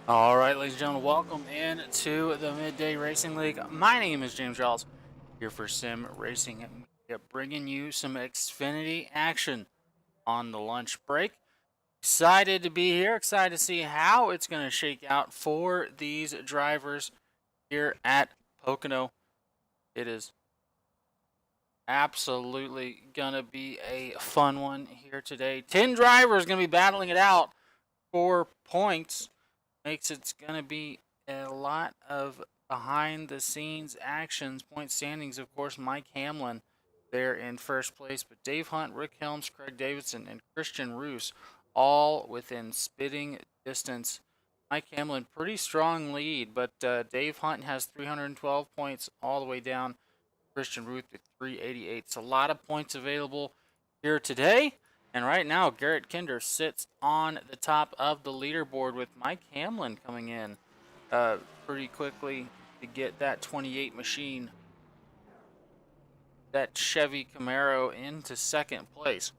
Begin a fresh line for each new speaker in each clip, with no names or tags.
All right, ladies and gentlemen, welcome in to the Midday Racing League. My name is James Rawls, here for Sim Racing Media, bringing you some Xfinity action on the lunch break. Excited to be here, excited to see how it's going to shake out for these drivers here at Pocono. It is absolutely going to be a fun one here today. 10 drivers going to be battling it out for points. Makes it's going to be a lot of behind the scenes actions. Point standings, of course, Mike Hamlin there in first place, but Dave Hunt, Rick Helms, Craig Davidson, and Christian Roos all within spitting distance. Mike Hamlin, pretty strong lead, but Dave Hunt has 312 points all the way down. Christian Roos with 388. It's a lot of points available here today. And right now, Garrett Kinder sits on the top of the leaderboard with Mike Hamlin coming in pretty quickly to get that 28 machine, that Chevy Camaro, into second place.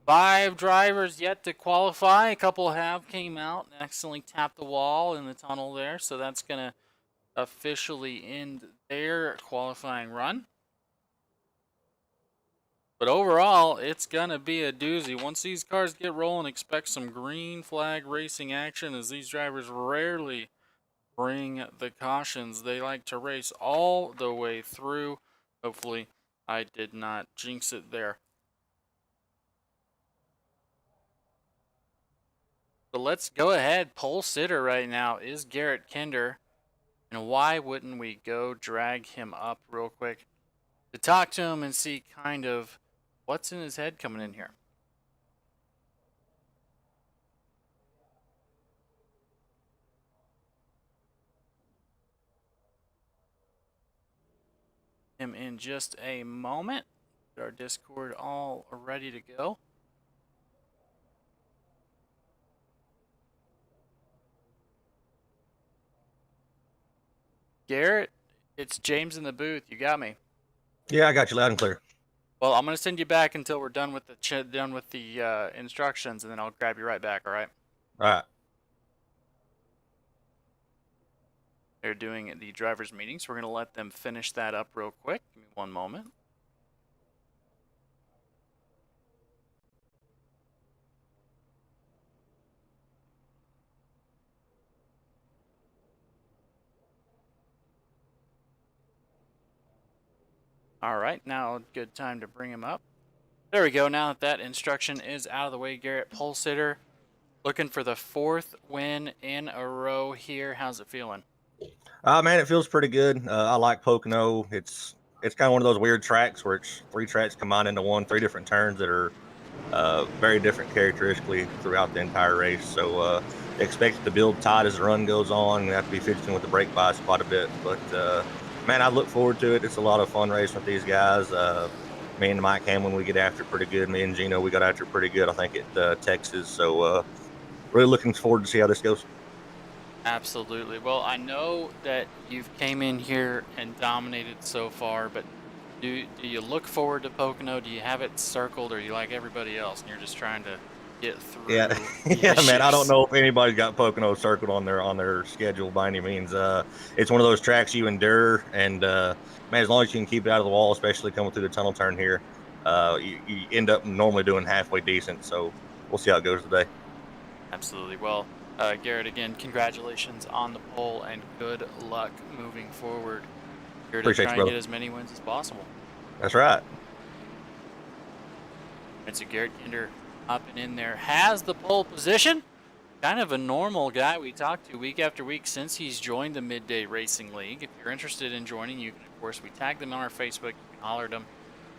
5 drivers yet to qualify. A couple have came out and accidentally tapped the wall in the tunnel there, so that's going to officially end their qualifying run. But overall, it's going to be a doozy. Once these cars get rolling, expect some green flag racing action, as these drivers rarely bring the cautions. They like to race all the way through. Hopefully, I did not jinx it there. But let's go ahead. Pole sitter right now is Garrett Kinder. And why wouldn't we go drag him up real quick to talk to him and see kind of what's in his head coming in here? Him in just a moment. Get our Discord all ready to go. Garrett, it's James in the booth. You got me.
Yeah, I got you loud and clear.
Well, I'm gonna send you back until we're done with the instructions, and then I'll grab you right back. All right?
All right.
They're doing the drivers' meeting, so we're gonna let them finish that up real quick. Give me one moment. All right, now good time to bring him up. There we go. Now that instruction is out of the way, Garrett, pole sitter, looking for the 4th win in a row here. How's it feeling?
Man, it feels pretty good. I like Pocono. It's kind of one of those weird tracks where it's 3 tracks combined into one, 3 different turns that are very different characteristically throughout the entire race. So expect it to build tight as the run goes on. We have to be fidgeting with the brake bias quite a bit. But, man, I look forward to it. It's a lot of fun racing with these guys. Me and Mike Hamlin, we get after it pretty good. Me and Gino, we got after it pretty good, I think, at Texas. So really looking forward to see how this goes.
Absolutely. Well, I know that you've came in here and dominated so far, but do you look forward to Pocono? Do you have it circled, or are you like everybody else and you're just trying to get through?
Yeah, yeah, man. I don't know if anybody's got Pocono circled on their schedule by any means. It's one of those tracks you endure, and man, as long as you can keep it out of the wall, especially coming through the tunnel turn here, you end up normally doing halfway decent. So we'll see how it goes today.
Absolutely. Well, Garrett, again, congratulations on the pole and good luck moving forward. Here to try and get as many wins as possible.
That's right.
It's a Garrett Kinder up and in there, has the pole position. Kind of a normal guy we talk to week after week since he's joined the Midday Racing League. If you're interested in joining, you can, of course, we tag them on our Facebook. You can holler at them,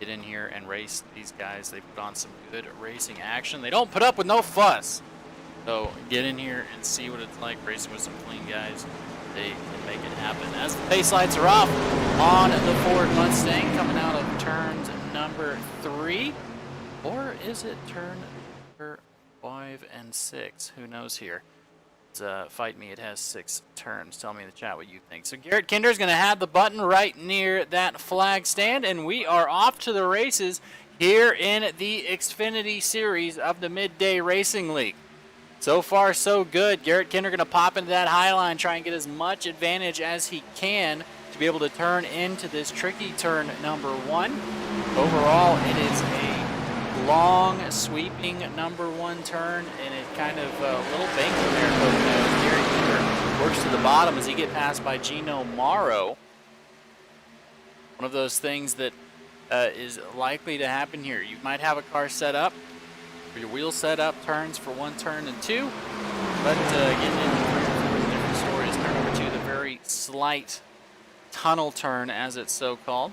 get in here and race these guys. They put on some good racing action. They don't put up with no fuss. So get in here and see what it's like racing with some clean guys. They can make it happen. As the pace lights are off on the Ford Mustang coming out of turns number 3. Or is it turn number 5 and 6? Who knows here? Fight me, it has 6 turns. Tell me in the chat what you think. So Garrett Kinder is going to have the button right near that flag stand, and we are off to the races here in the Xfinity Series of the Midday Racing League. So far, so good. Garrett Kinder going to pop into that high line, try and get as much advantage as he can to be able to turn into this tricky turn number 1. Overall, it is a long, sweeping number 1 turn, and it kind of a little banking there. But Garrett Kinder works to the bottom as he gets passed by Gino Morrow. One of those things that is likely to happen here. You might have a car set up, or your wheel set up, turns for 1 turn and 2, but getting into 3 or 4 is a different story. It's turn number 2, the very slight tunnel turn, as it's so called.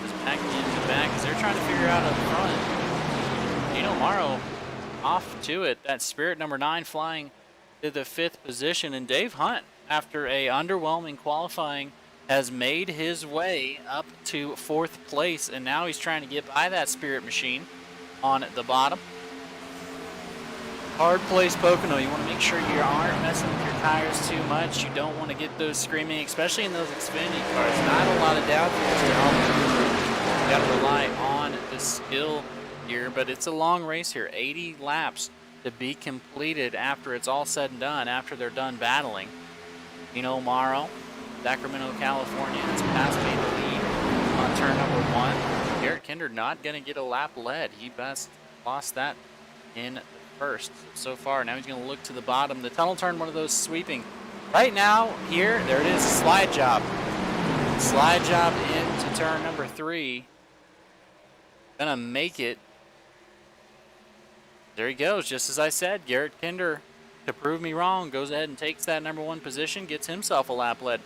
Just packing into the back as they're trying to figure out up front. Gino Morrow off to it. That Spirit number 9 flying to the 5th position, and Dave Hunt, after a underwhelming qualifying, has made his way up to 4th place, and now he's trying to get by that Spirit machine on the bottom. Hard place Pocono. You want to make sure you aren't messing with your tires too much. You don't want to get those screaming, especially in those Xfinity cars. Not a lot of downforce to help you. You got to rely on the skill here, but it's a long race here. 80 laps to be completed after it's all said and done, after they're done battling. Gino Morrow, Sacramento, California, has passed me the lead on turn number 1. Garrett Kinder not going to get a lap lead. He best lost that in the first. So far, now he's going to look to the bottom. The tunnel turn, one of those sweeping. Right now, here, there it is, slide job. Slide job into turn number 3. Gonna make it. There he goes, just as I said. Garrett Kinder, to prove me wrong, goes ahead and takes that number 1 position, gets himself a lap lead.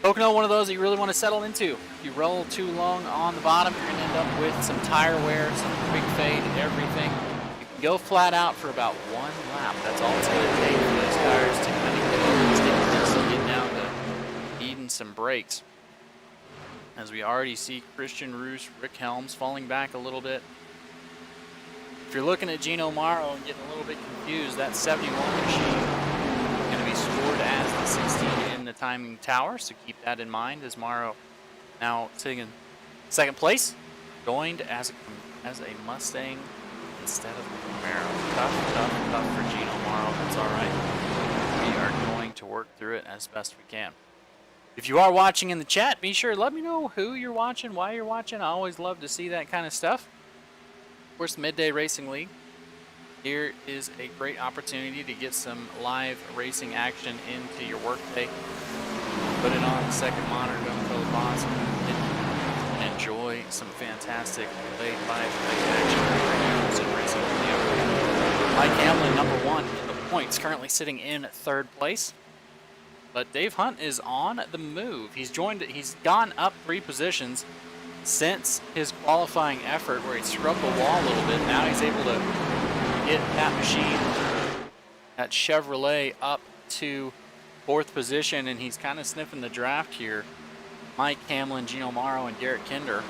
Pocono, one of those that you really want to settle into. If you roll too long on the bottom, you're going to end up with some tire wear, some quick fade, everything. You can go flat out for about 1 lap. That's all it's going to take for those tires to kind of get over the stickiness and get down to eating some brakes. As we already see Christian Roos, Rick Helms falling back a little bit. If you're looking at Gino Morrow and getting a little bit confused, that 71 machine is going to be scored as the 16 in the timing tower, so keep that in mind as Morrow now sitting in 2nd place, joined as a Mustang instead of a Camaro. Tough for Gino Morrow. That's all right. We are going to work through it as best we can. If you are watching in the chat, be sure to let me know who you're watching, why you're watching. I always love to see that kind of stuff. Of course, Midday Racing League. Here is a great opportunity to get some live racing action into your workday. Put it on the second monitor, don't tell the boss, and enjoy some fantastic play-by-play action in racing. Mike Hamlin, number 1 in the points, currently sitting in 3rd place. But Dave Hunt is on the move. He's gone up 3 positions since his qualifying effort, where he scrubbed the wall a little bit. Now he's able to get that machine, that Chevrolet, up to 4th position, and he's kind of sniffing the draft here. Mike Hamlin, Gino Morrow, and Garrett Kinder.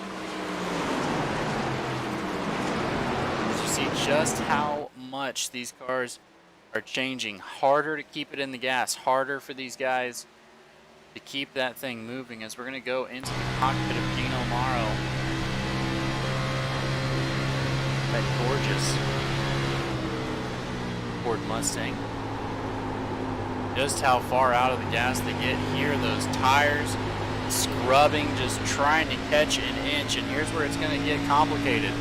As you see just how much these cars are changing. Harder to keep it in the gas, harder for these guys to keep that thing moving, as we're going to go into the cockpit of Gino Morrow. That gorgeous Ford Mustang. Just how far out of the gas they get here. Those tires scrubbing, just trying to catch an inch. And here's where it's going to get complicated.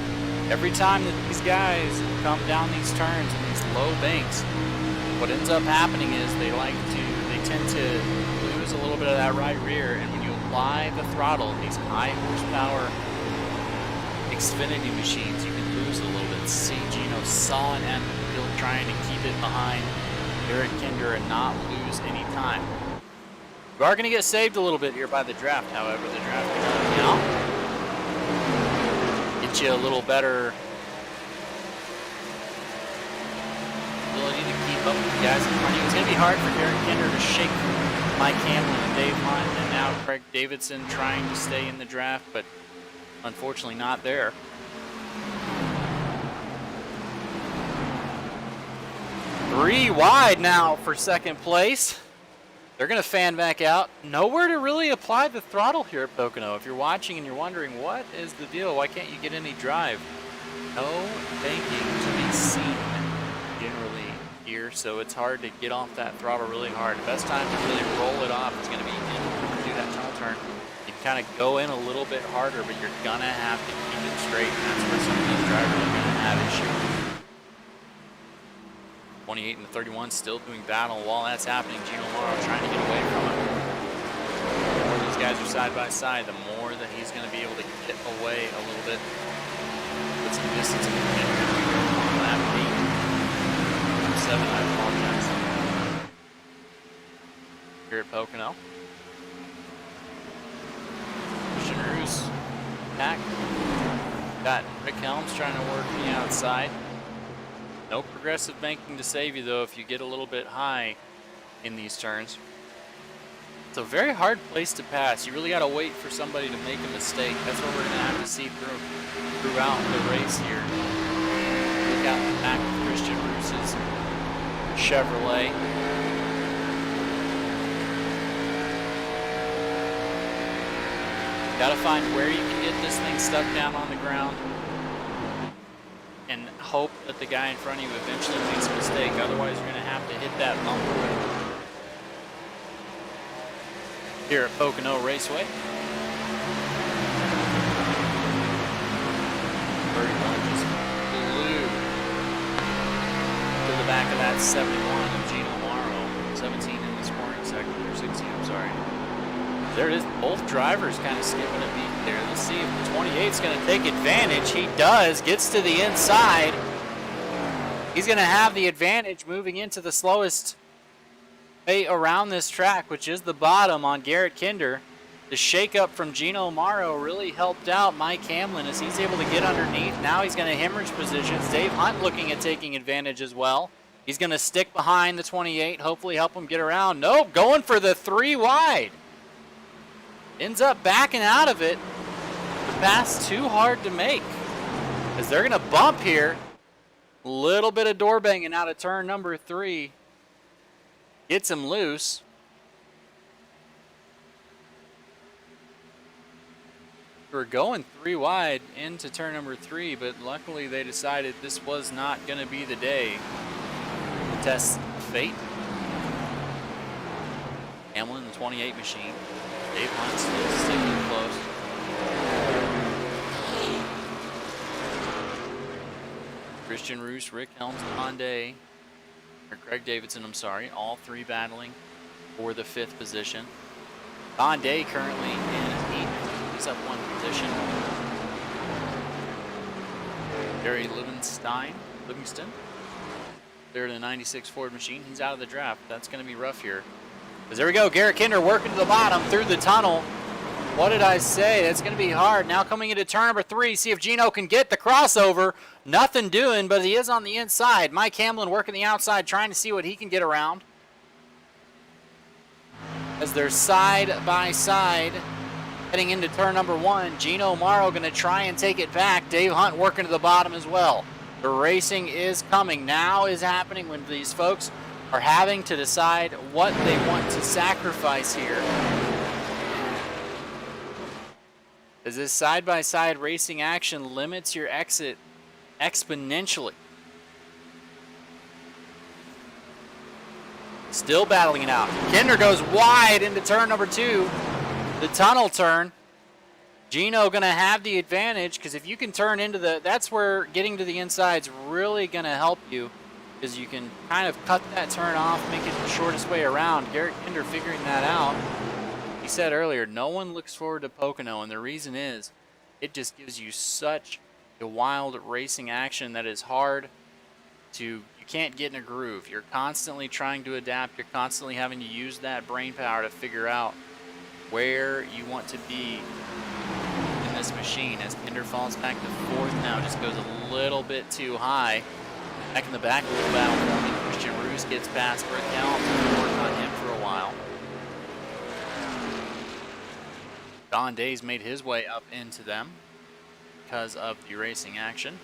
Every time that these guys come down these turns and these low banks, what ends up happening is they tend to lose a little bit of that right rear, and when you apply the throttle, these high horsepower Xfinity machines, you can lose a little bit. See Gino sawing at the wheel, trying to keep it behind Garrett Kinder and not lose any time. We are going to get saved a little bit here by the draft, however. The draft can get you a little better ability to keep up with the guys in front of you. It's going to be hard for Garrett Kinder to shake Mike Hamlin and Dave Hunt, and now Craig Davidson trying to stay in the draft, but unfortunately not there. Three wide now for 2nd place. They're going to fan back out. Nowhere to really apply the throttle here at Pocono. If you're watching and you're wondering, what is the deal? Why can't you get any drive? No banking to be seen generally here, so it's hard to get off that throttle really hard. The best time to really roll it off is going to be do that tunnel turn. You can kind of go in a little bit harder, but you're going to have to keep it straight, and that's where some of these drivers are going to have issues. 28 and the 31 still doing battle. While that's happening, Gino Morrow trying to get away from it. The more these guys are side by side, the more that he's going to be able to get away a little bit. Put some distance in the lap 8. 7, I apologize. Here at Pocono. Christian Roos back. Got Rick Helms trying to work the outside. No progressive banking to save you, though, if you get a little bit high in these turns. It's a very hard place to pass. You really got to wait for somebody to make a mistake. That's what we're going to have to see throughout the race here. Look out the back of Christian Roos's Chevrolet. Got to find where you can get this thing stuck down on the ground and hope that the guy in front of you eventually makes a mistake. Otherwise, you're going to have to hit that bumper. Here at Pocono Raceway. 31 just flew to the back of that 71 of Gino Morrow. 17 in the scoring sector, or 16, I'm sorry. There it is, both drivers kind of skipping a beat there. Let's see if the 28's going to take advantage. He does, gets to the inside. He's going to have the advantage moving into the slowest way around this track, which is the bottom on Garrett Kinder. The shakeup from Gino Morrow really helped out Mike Hamlin as he's able to get underneath. Now he's going to hemorrhage positions. Dave Hunt looking at taking advantage as well. He's going to stick behind the 28, hopefully help him get around. Nope, going for the 3 wide. Ends up backing out of it. The pass too hard to make as they're going to bump here. Little bit of door banging out of turn number 3. Gets him loose. We're going 3 wide into turn number 3, but luckily they decided this was not going to be the day to test fate. Hamlin, the 28 machine. Dave Hunt still sticking close. Christian Roos, Rick Helms, Hyundai, or Craig Davidson, I'm sorry, all 3 battling for the 5th position. Hyundai currently in 8th. He's up 1 position. Gary Livingston, there in the 96 Ford machine. He's out of the draft. That's going to be rough here. Because there we go, Garrett Kinder working to the bottom through the tunnel. What did I say? That's going to be hard. Now coming into turn number 3, see if Gino can get the crossover. Nothing doing, but he is on the inside. Mike Hamlin working the outside, trying to see what he can get around. As they're side by side heading into turn number 1. Gino Morrow going to try and take it back. Dave Hunt working to the bottom as well. The racing is coming. Now is happening when these folks are having to decide what they want to sacrifice here. As this side-by-side racing action limits your exit exponentially. Still battling it out. Kinder goes wide into turn number 2. The tunnel turn. Gino going to have the advantage because if you can turn into that's where getting to the inside is really going to help you. Because you can kind of cut that turn off, make it the shortest way around. Garrett Kinder figuring that out. He said earlier, no one looks forward to Pocono, and the reason is it just gives you such a wild racing action that is hard to, you can't get in a groove. You're constantly trying to adapt. You're constantly having to use that brain power to figure out where you want to be in this machine. As Kinder falls back to 4th now, just goes a little bit too high. Back in the back, a little battle forming. Christian Roos gets past Rick Helms. Work on him for a while. Don Days made his way up into them because of the racing action.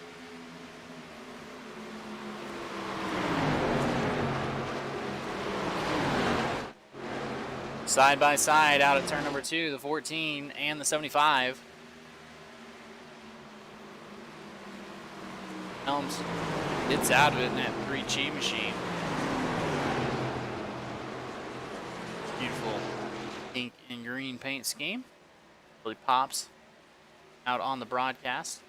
Side by side out at turn number 2, the 14 and the 75. Helms gets out of it in that 3G machine. Beautiful pink and green paint scheme. Really pops out on the broadcast.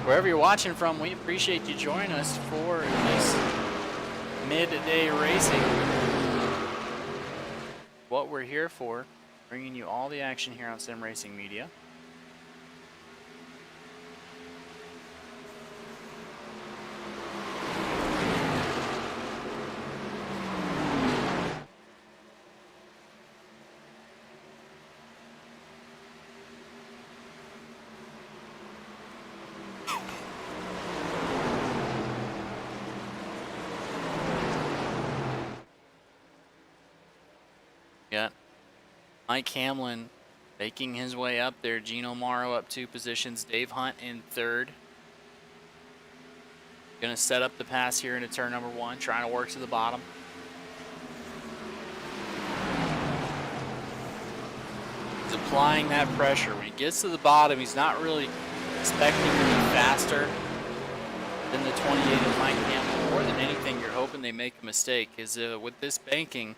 Wherever you're watching from, we appreciate you joining us for this midday racing. What we're here for, bringing you all the action here on Sim Racing Media. Got Mike Hamlin making his way up there. Gino Morrow up 2 positions. Dave Hunt in 3rd. Gonna set up the pass here into turn number 1, trying to work to the bottom. He's applying that pressure. When he gets to the bottom, he's not really expecting to be faster than the 28 of Mike Hamlin. More than anything, you're hoping they make a mistake. Because with this banking,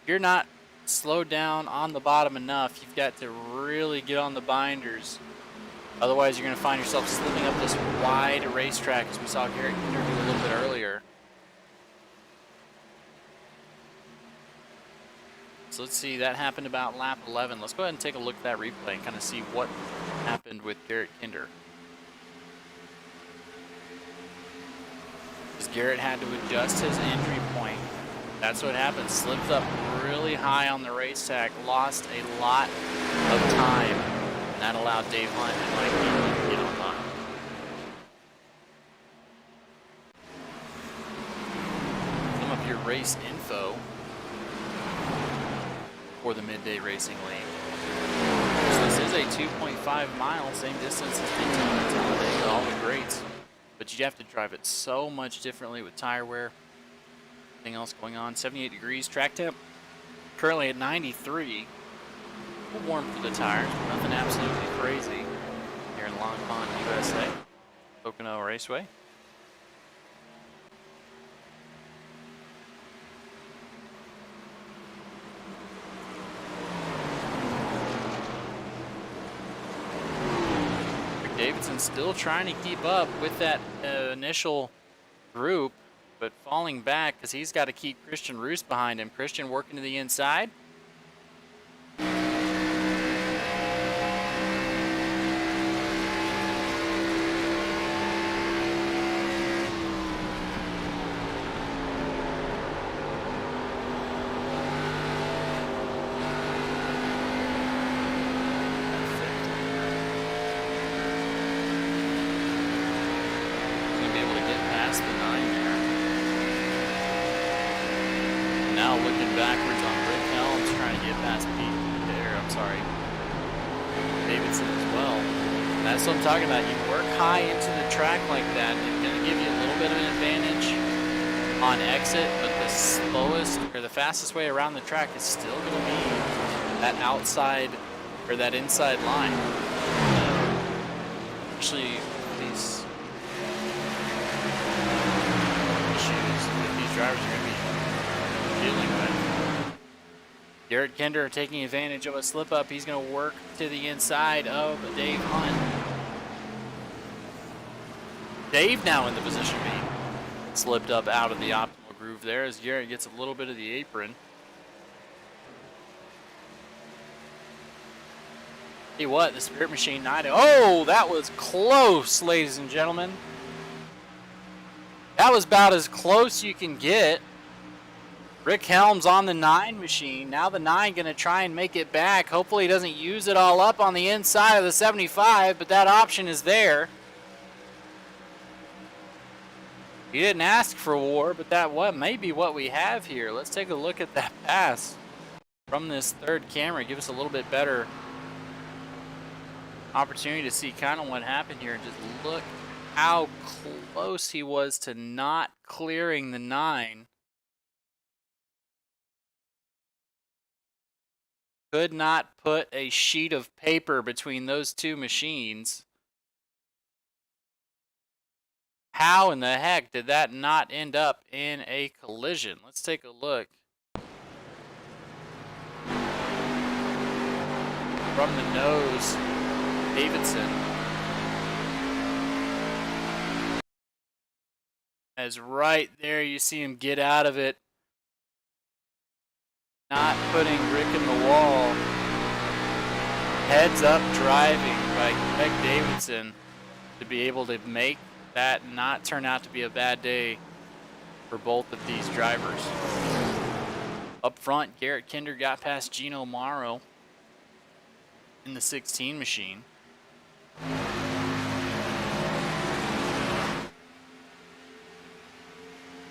you're not slowed down on the bottom enough. You've got to really get on the binders. Otherwise, you're going to find yourself slipping up this wide racetrack, as we saw Garrett do a little bit earlier. So let's see, that happened about lap 11. Let's go ahead and take a look at that replay and kind of see what happened with Garrett Kinder. Because Garrett had to adjust his entry point. That's what happened. Slipped up really high on the racetrack, lost a lot of time, and that allowed Dave Hunt and Mike Hamlin to get on by. Some of your race info for the Midday Racing League. So this is a 2.5 mile, same distance as Daytona and Talladega, all the greats. But you have to drive it so much differently with tire wear. Anything else going on? 78 degrees. Track temp currently at 93. A little warm for the tires, but nothing absolutely crazy here in Long Pond, USA. Pocono Raceway. Rick Davidson still trying to keep up with that initial group, but falling back because he's got to keep Christian Roos behind him. Christian working to the inside. Gonna be able to get past the 9 there. Now looking backwards on Rick Helms, trying to get past Pete there. I'm sorry, Davidson as well. That's what I'm talking about. You work high into the track like that, and it's going to give you a little bit of an advantage on exit, but the slowest or the fastest way around the track is still going to be that outside or that inside line. Actually, these issues that these drivers are going to be dealing with. Garrett Kinder taking advantage of a slip up. He's going to work to the inside of Dave Hunt. Dave now in the position B. Slipped up out of the optimal groove there as Garrett gets a little bit of the apron. See what, the Spirit Machine 90. Oh, that was close, ladies and gentlemen. That was about as close you can get. Rick Helms on the 9 machine. Now the 9 going to try and make it back. Hopefully he doesn't use it all up on the inside of the 75, but that option is there. He didn't ask for war, but that may be what we have here. Let's take a look at that pass from this third camera. Give us a little bit better opportunity to see kind of what happened here and just look how close he was to not clearing the 9. Could not put a sheet of paper between those two machines. How in the heck did that not end up in a collision? Let's take a look. From the nose, Davidson. As right there, you see him get out of it. Not putting Rick in the wall. Heads up driving by Greg Davidson to be able to make that not turn out to be a bad day for both of these drivers. Up front, Garrett Kinder got past Gino Morrow in the 16 machine.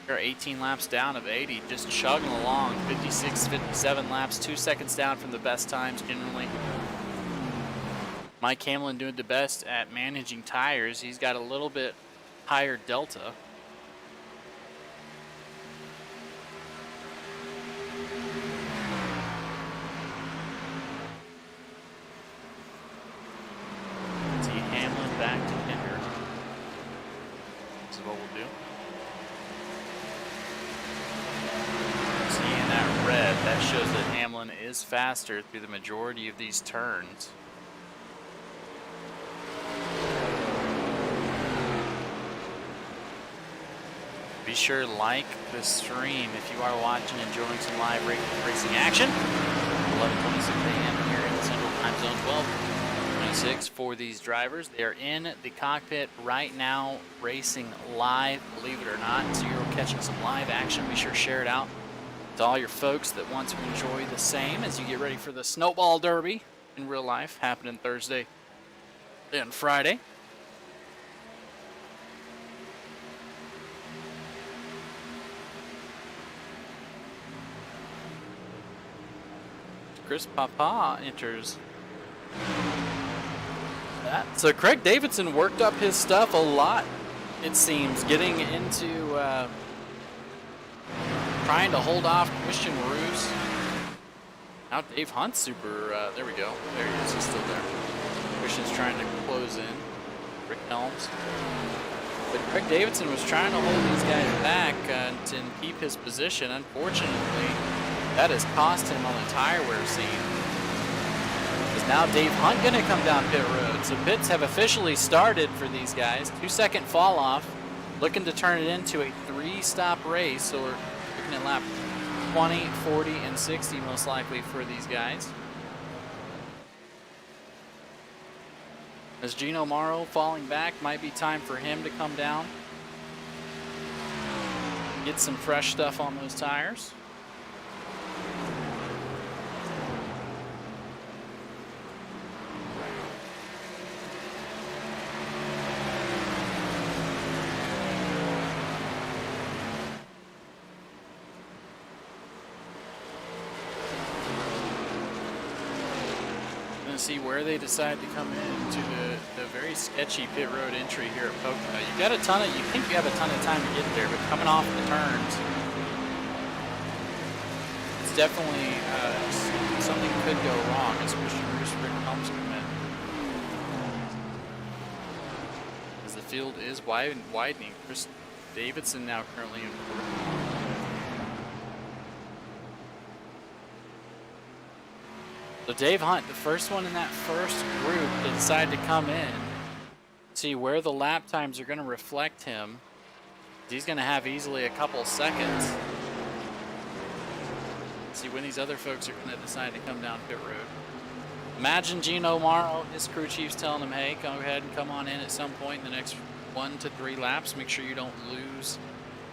They're 18 laps down of 80, just chugging along, 56, 57 laps, 2 seconds down from the best times generally. Mike Hamlin doing the best at managing tires. He's got a little bit higher delta. See Hamlin back to Kinder. This is what we'll do. Seeing that red, that shows that Hamlin is faster through the majority of these turns. Be sure to like the stream if you are watching, enjoying some live racing action. 11:26 a.m. here in the Central Time Zone, 12:26 for these drivers. They are in the cockpit right now, racing live, believe it or not. So you're catching some live action. Be sure to share it out to all your folks that want to enjoy the same as you get ready for the Snowball Derby in real life, happening Thursday and Friday. Chris Papa enters that. So Craig Davidson worked up his stuff a lot, it seems, getting into trying to hold off Christian Ruse. Now Dave Hunt's super, there we go. There he is, he's still there. Christian's trying to close in. Rick Helms. But Craig Davidson was trying to hold these guys back and keep his position. Unfortunately, that has cost him on the tire wear scene. Is now Dave Hunt going to come down pit road? So pits have officially started for these guys. 2-second fall off, looking to turn it into a 3-stop race. So we're looking at lap 20, 40, and 60 most likely for these guys. As Gino Morrow falling back, might be time for him to come down. Get some fresh stuff on those tires. See where they decide to come in to the very sketchy pit road entry here at Pocono. You got a ton of, you think you have a ton of time to get there, but coming off the turns, it's definitely something could go wrong as Christian Ruse Rick Helms come in. As the field is widening, Chris Davidson now currently in fourth. So Dave Hunt, the first one in that first group to decide to come in, see where the lap times are going to reflect him. He's going to have easily a couple seconds. See when these other folks are going to decide to come down pit road. Imagine Gino Morrow, his crew chief's telling him, hey, go ahead and come on in at some point in the next 1 to 3 laps. Make sure you don't lose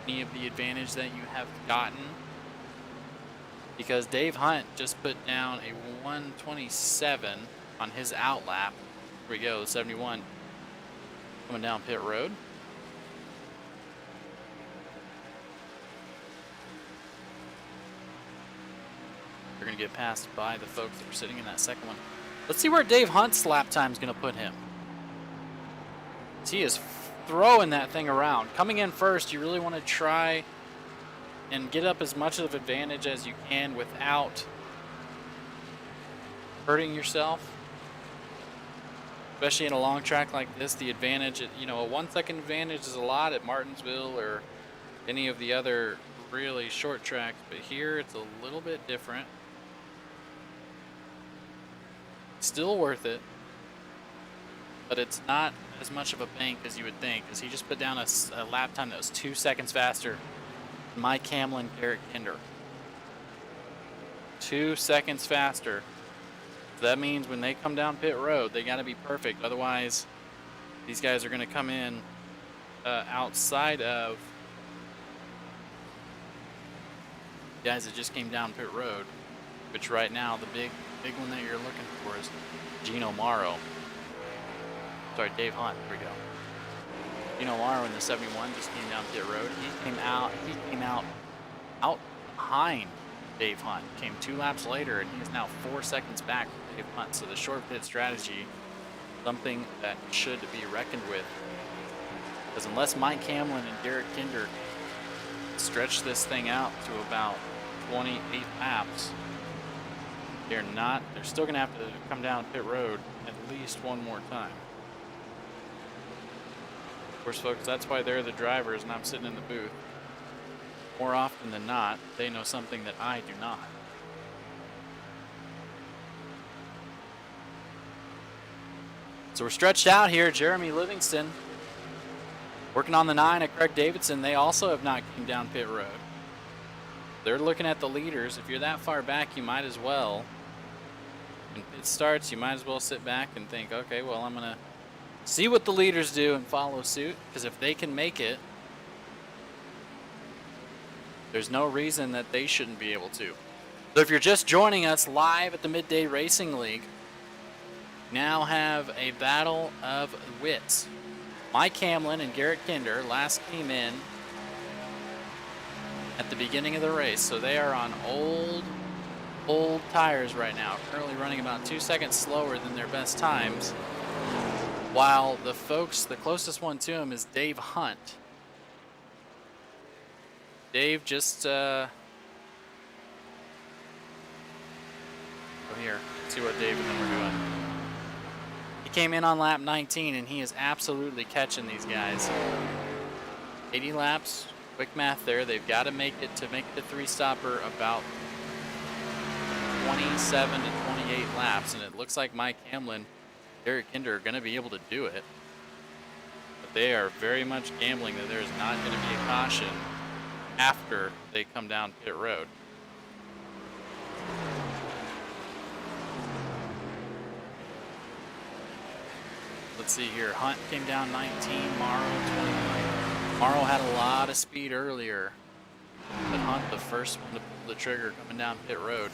any of the advantage that you have gotten. Because Dave Hunt just put down a 127 on his out lap. Here we go, 71 coming down pit road. They're going to get passed by the folks that are sitting in that second one. Let's see where Dave Hunt's lap time is going to put him. He is throwing that thing around. Coming in first, you really want to try and get up as much of an advantage as you can without hurting yourself. Especially in a long track like this, the advantage, you know, a 1 second advantage is a lot at Martinsville or any of the other really short tracks, but here it's a little bit different. Still worth it, but it's not as much of a bank as you would think, because he just put down a lap time that was 2 seconds faster than Mike Hamlin, Garrett Kinder. 2 seconds faster. So that means when they come down pit road, they got to be perfect. Otherwise, these guys are going to come in outside of guys that just came down pit road, which right now the big one that you're looking for is Gino Morrow. Sorry, Dave Hunt. Here we go. Gino Morrow in the 71 just came down pit road. He came out behind Dave Hunt. Came 2 laps later, and he is now 4 seconds back from Dave Hunt. So the short pit strategy, something that should be reckoned with. Because unless Mike Hamlin and Garrett Kinder stretch this thing out to about 28 laps, they're still going to have to come down pit road at least one more time. Of course, folks, that's why they're the drivers and I'm sitting in the booth. More often than not, they know something that I do not. So we're stretched out here. Jeremy Livingston working on the 9 at Craig Davidson. They also have not come down pit road. They're looking at the leaders. If you're that far back, you might as well. When pit starts, you might as well sit back and think, okay, well, I'm going to see what the leaders do and follow suit, because if they can make it, there's no reason that they shouldn't be able to. So if you're just joining us live at the Midday Racing League, now have a battle of wits. Mike Hamlin and Garrett Kinder last came in at the beginning of the race, so they are on old tires right now, currently running about 2 seconds slower than their best times, while the closest one to him is Dave Hunt. Dave just oh, here, let's see what Dave and them are doing. He came in on lap 19 and he is absolutely catching these guys. 80 laps, quick math there. They've got to make it the 3-stopper about 27 to 28 laps, and it looks like Mike Hamlin, Garrett Kinder are going to be able to do it. But they are very much gambling that there's not going to be a caution after they come down pit road. Let's see here. Hunt came down 19, Morrow 29. Morrow had a lot of speed earlier, but Hunt the first one to pull the trigger coming down pit road.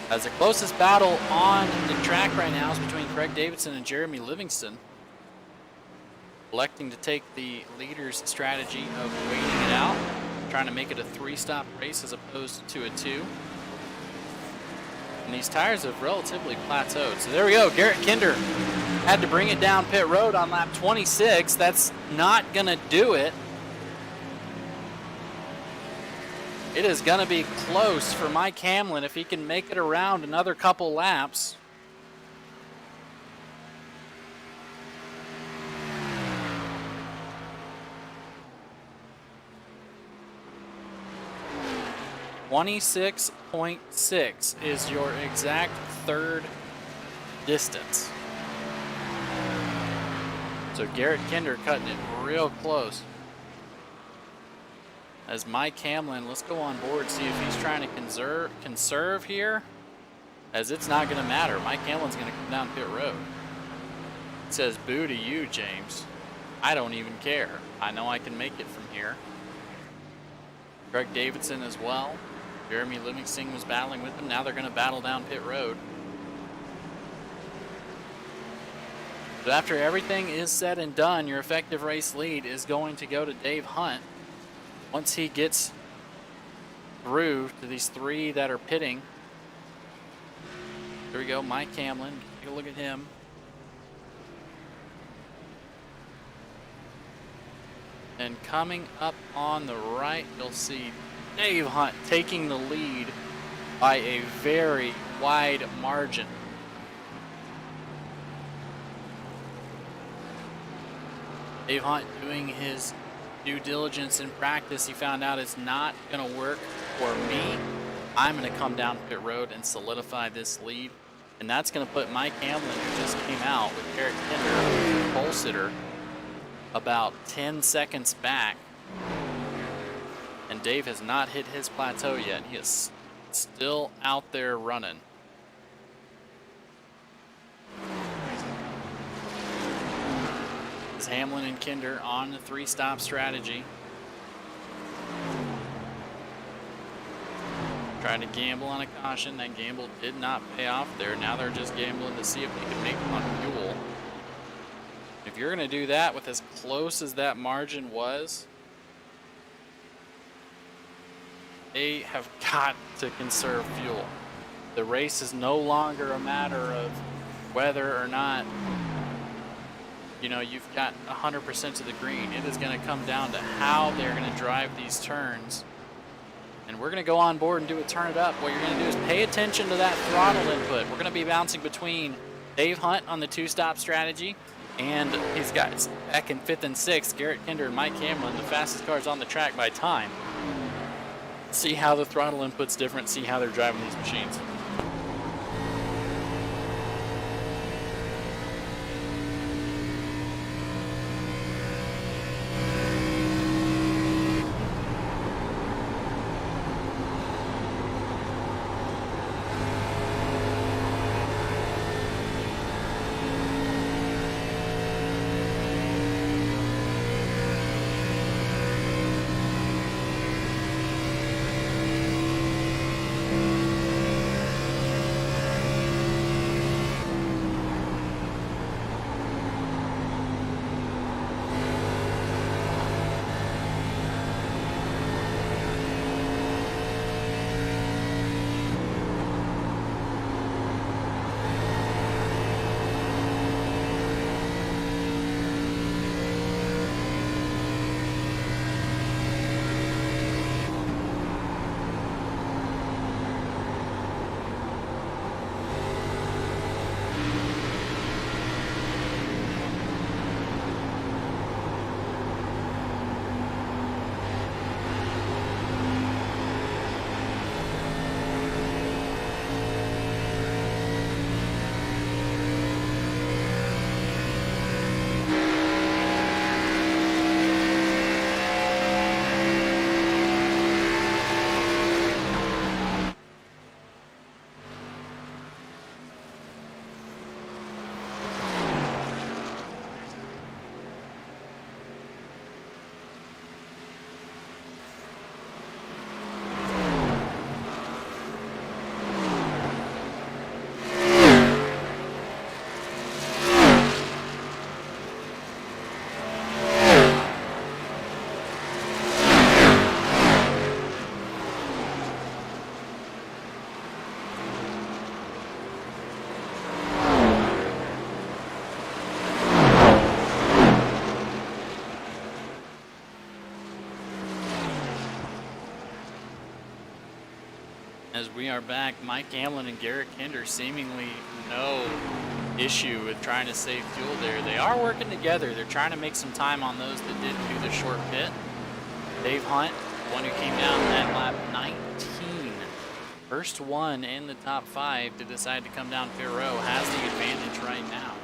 As the closest battle on the track right now is between Craig Davidson and Jeremy Livingston. Electing to take the leader's strategy of waiting it out, trying to make it a 3-stop race as opposed to a 2. And these tires have relatively plateaued. So there we go. Garrett Kinder had to bring it down pit road on lap 26. That's not going to do it. It is going to be close for Mike Hamlin if he can make it around another couple laps. .6 is your exact third distance. So Garrett Kinder cutting it real close. As Mike Hamlin, let's go on board, see if he's trying to conserve here, as it's not going to matter. Mike Hamlin's going to come down pit road. It says, boo to you, James. I don't even care. I know I can make it from here. Craig Davidson as well. Jeremy Livingston was battling with them. Now they're going to battle down pit road. So after everything is said and done, your effective race lead is going to go to Dave Hunt. Once he gets through to these 3 that are pitting. Here we go, Mike Hamlin, Take a look at him. And coming up on the right, you'll see Dave Hunt taking the lead by a very wide margin. Dave Hunt doing his due diligence in practice. He found out it's not going to work for me. I'm going to come down pit road and solidify this lead. And that's going to put Mike Hamlin, who just came out with Garrett Kinder, pole sitter, about 10 seconds back. And Dave has not hit his plateau yet. He is still out there running. It's Hamlin and Kinder on the 3-stop strategy. Tried to gamble on a caution. That gamble did not pay off there. Now they're just gambling to see if they can make it on fuel. If you're going to do that with as close as that margin was, they have got to conserve fuel. The race is no longer a matter of whether or not, you know, you've got 100% to the green. It is going to come down to how they're going to drive these turns. And we're going to go on board and do a turn it up. What you're going to do is pay attention to that throttle input. We're going to be bouncing between Dave Hunt on the 2-stop strategy and his guys back in 5th and 6th, Garrett Kinder and Mike Hamlin, the fastest cars on the track by time. See how the throttle input's different, see how they're driving these machines. As we are back, Mike Hamlin and Garrett Kinder seemingly no issue with trying to save fuel there. They are working together. They're trying to make some time on those that didn't do the short pit. Dave Hunt, the one who came down that lap 19, first one in the top 5 to decide to come down pit row, has the advantage right now.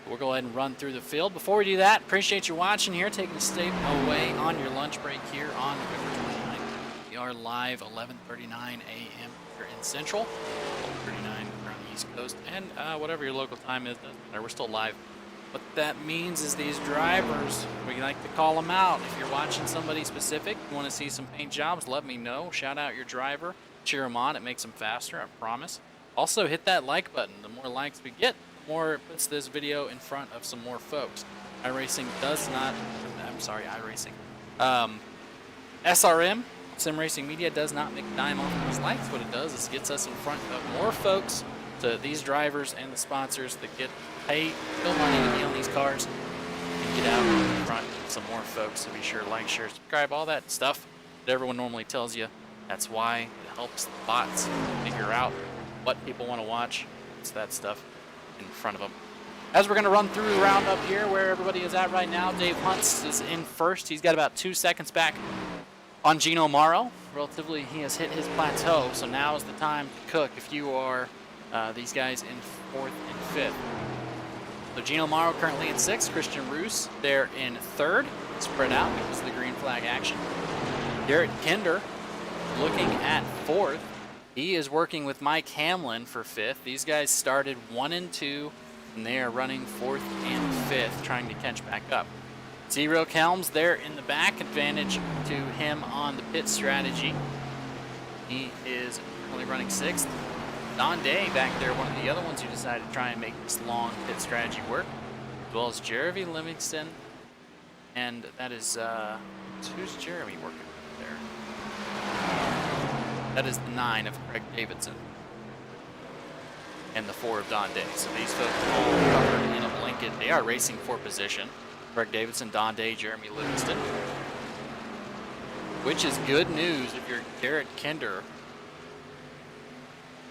We'll go ahead and run through the field. Before we do that, appreciate you watching here, taking a step away on your lunch break here on November 29th. We are live 11:39 a.m. here in Central, 12:39 around the East Coast, and whatever your local time is, doesn't matter. We're still live. What that means is these drivers, we like to call them out. If you're watching somebody specific, you want to see some paint jobs, let me know. Shout out your driver, cheer them on. It makes them faster, I promise. Also, hit that like button. The more likes we get, the more it puts this video in front of some more folks. iRacing does not, I'm sorry, iRacing. SRM, Sim Racing Media, does not make a dime off those likes. What it does is gets us in front of more folks to these drivers and the sponsors that get paid real money to be on these cars and get out in front of some more folks. So be sure to like, share, subscribe, all that stuff that everyone normally tells you. That's why it helps the bots figure out what people want to watch. It's that stuff in front of them. As we're going to run through the roundup here where everybody is at right now, Dave Hunt is in first. He's got about 2 seconds back on Gino Morrow. Relatively, he has hit his plateau, so now is the time to cook if you are these guys in 4th and 5th. So Gino Morrow currently in 6th. Christian Roos there in 3rd. Spread out because of the green flag action. Garrett Kinder looking at 4th. He is working with Mike Hamlin for 5th. These guys started 1 and 2, and they are running 4th and 5th, trying to catch back up. Zero Kelms there in the back, advantage to him on the pit strategy. He is only running 6th. Don Day back there, one of the other ones who decided to try and make this long pit strategy work, as well as Jeremy Livingston. And that is, who's Jeremy working with there? That is the 9 of Craig Davidson. And the 4 of Don Day. So these folks are all covered in a blanket. They are racing for position. Craig Davidson, Don Day, Jeremy Livingston. Which is good news if you're Garrett Kinder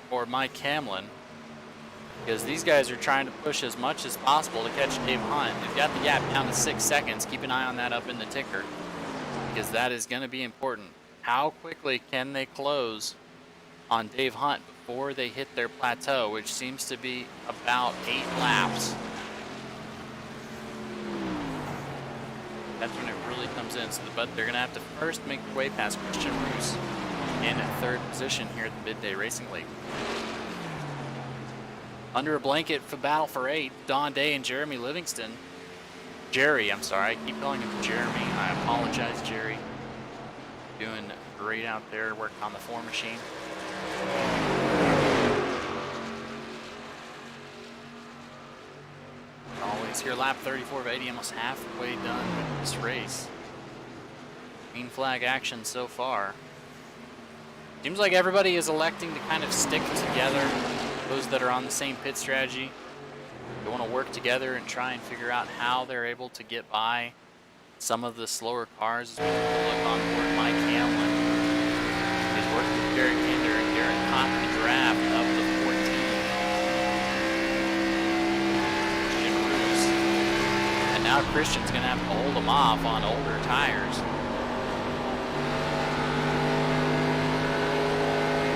or Mike Hamlin, because these guys are trying to push as much as possible to catch Dave Hunt. They've got the gap down to 6 seconds. Keep an eye on that up in the ticker, because that is going to be important. How quickly can they close on Dave Hunt before they hit their plateau, which seems to be about 8 laps. That's when it really comes in. So but they're going to have to first make their way past Christian Roos in 3rd position here at the Midday Racing League. Under a blanket for battle for 8, Don Day and Jeremy Livingston. I'm sorry, I keep calling him Jeremy. I apologize, Jerry. Doing great out there, working on the 4 machine. Always here, lap 34 of 80, almost halfway done with this race. Green flag action so far. Seems like everybody is electing to kind of stick together. Those that are on the same pit strategy, they want to work together and try and figure out how they're able to get by some of the slower cars. As we look on board, Mike Hamlin is working with Garrett Kinder, and Garrett caught the draft of the 14. Jim Roos. And now Christian's going to have to hold him off on older tires.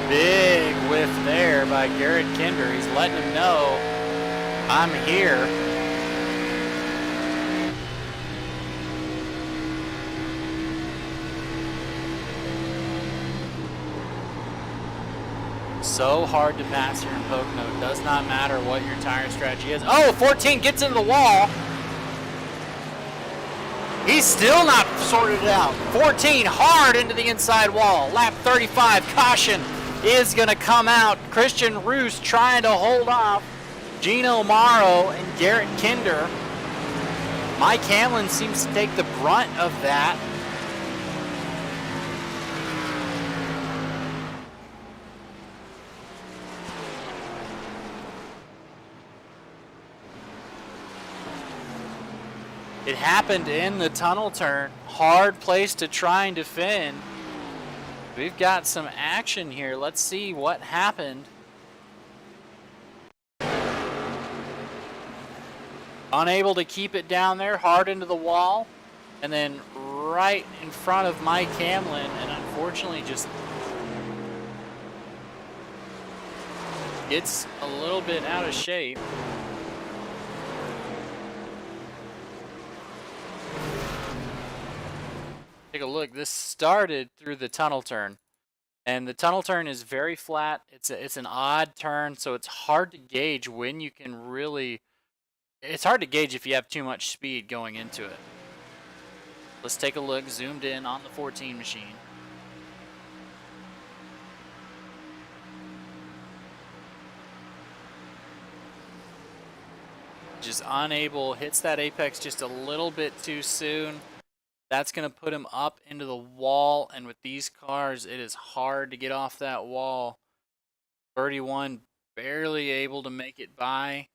Big whiff there by Garrett Kinder. He's letting him know, I'm here. So hard to pass here in Pocono. It does not matter what your tire strategy is. Oh, 14 gets into the wall. He's still not sorted it out. 14 hard into the inside wall. Lap 35, caution is going to come out. Christian Roos trying to hold off Gino Morrow and Garrett Kinder. Mike Hamlin seems to take the brunt of that. It happened in the tunnel turn. Hard place to try and defend. We've got some action here. Let's see what happened. Unable to keep it down there, hard into the wall, and then right in front of Mike Hamlin, and unfortunately just gets a little bit out of shape. Take a look. This started through the tunnel turn, and the tunnel turn is very flat. It's an odd turn, so it's hard to gauge when you can really. It's hard to gauge if you have too much speed going into it. Let's take a look. Zoomed in on the 14 machine. Just unable. Hits that apex just a little bit too soon. That's going to put him up into the wall, and with these cars, it is hard to get off that wall. 31 barely able to make it by.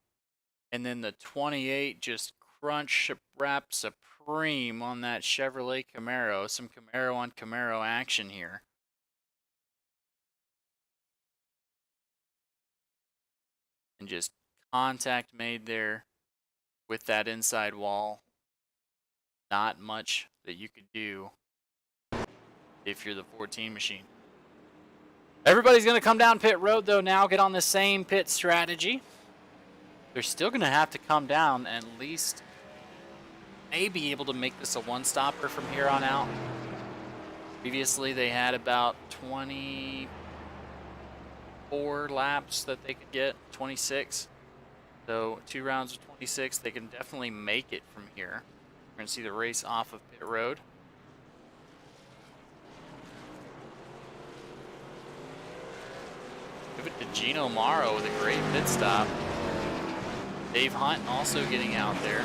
And then the 28 just crunch wrap supreme on that Chevrolet Camaro. Some Camaro on Camaro action here. And just contact made there with that inside wall. Not much that you could do if you're the 14 machine. Everybody's going to come down pit road, though, now, get on the same pit strategy. They're still going to have to come down and at least maybe able to make this a one-stopper from here on out. Previously, they had about 24 laps that they could get, 26. So 2 rounds of 26, they can definitely make it from here. We're going to see the race off of pit road. Give it to Gino Morrow with a great pit stop. Dave Hunt also getting out there.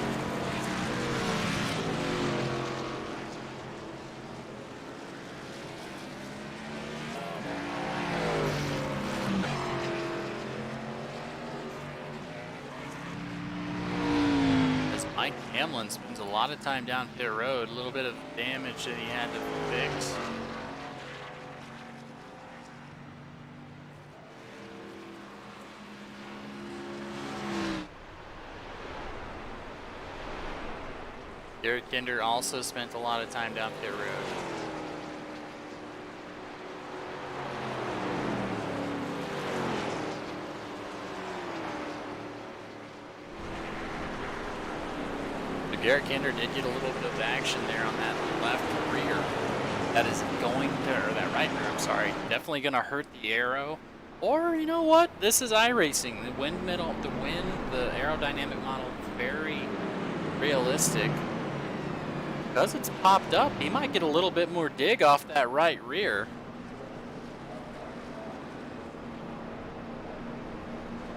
As Mike Hamlin spends a lot of time down pit road, a little bit of damage that he had to fix. Garrett Kinder also spent a lot of time down pit road. So Garrett Kinder did get a little bit of action there on that left rear. That is going to, or that right rear, I'm sorry, definitely going to hurt the aero. Or, you know what? This is iRacing. The wind, the aerodynamic model, very realistic. Because it's popped up, he might get a little bit more dig off that right rear.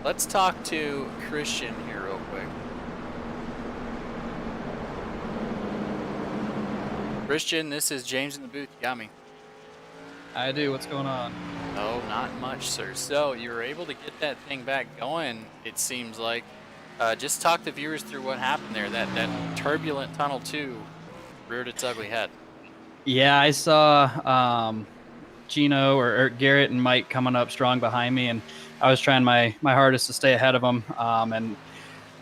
Let's talk to Christian here real quick. Christian, this is James in the booth. You got me?
I do. What's going on?
Oh, not much, sir. So you were able to get that thing back going, it seems like. Just talk the viewers through what happened there. That turbulent tunnel 2 reared its ugly head.
Yeah, I saw Gino or Garrett and Mike coming up strong behind me, and I was trying my hardest to stay ahead of them. And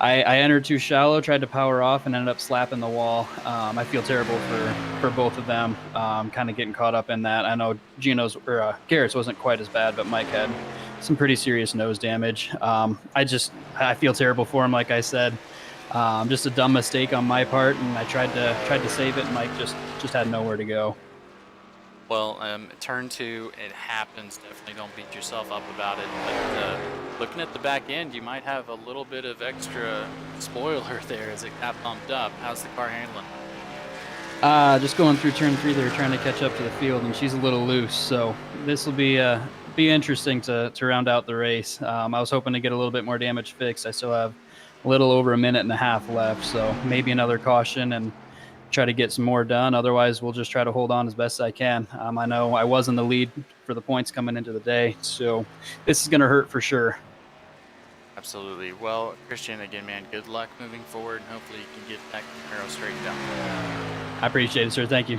I entered too shallow, tried to power off, and ended up slapping the wall. I feel terrible for both of them, kind of getting caught up in that. I know Garrett's wasn't quite as bad, but Mike had some pretty serious nose damage. I feel terrible for him, like I said. Just a dumb mistake on my part, and I tried to save it, and Mike just had nowhere to go.
Well, turn 2, it happens. Definitely don't beat yourself up about it. But looking at the back end, you might have a little bit of extra spoiler there as it got bumped up. How's the car handling?
Just going through turn 3 there, trying to catch up to the field, and she's a little loose. So this will be interesting to round out the race. I was hoping to get a little bit more damage fixed. I still have a little over 1.5 minutes left, so maybe another caution and try to get some more done. Otherwise, we'll just try to hold on as best I can. I know I was in the lead for the points coming into the day, so this is going to hurt for sure.
Absolutely. Well, Christian, again, man, good luck moving forward. Hopefully you can get that Camaro straightened out.
I appreciate it, sir. Thank you.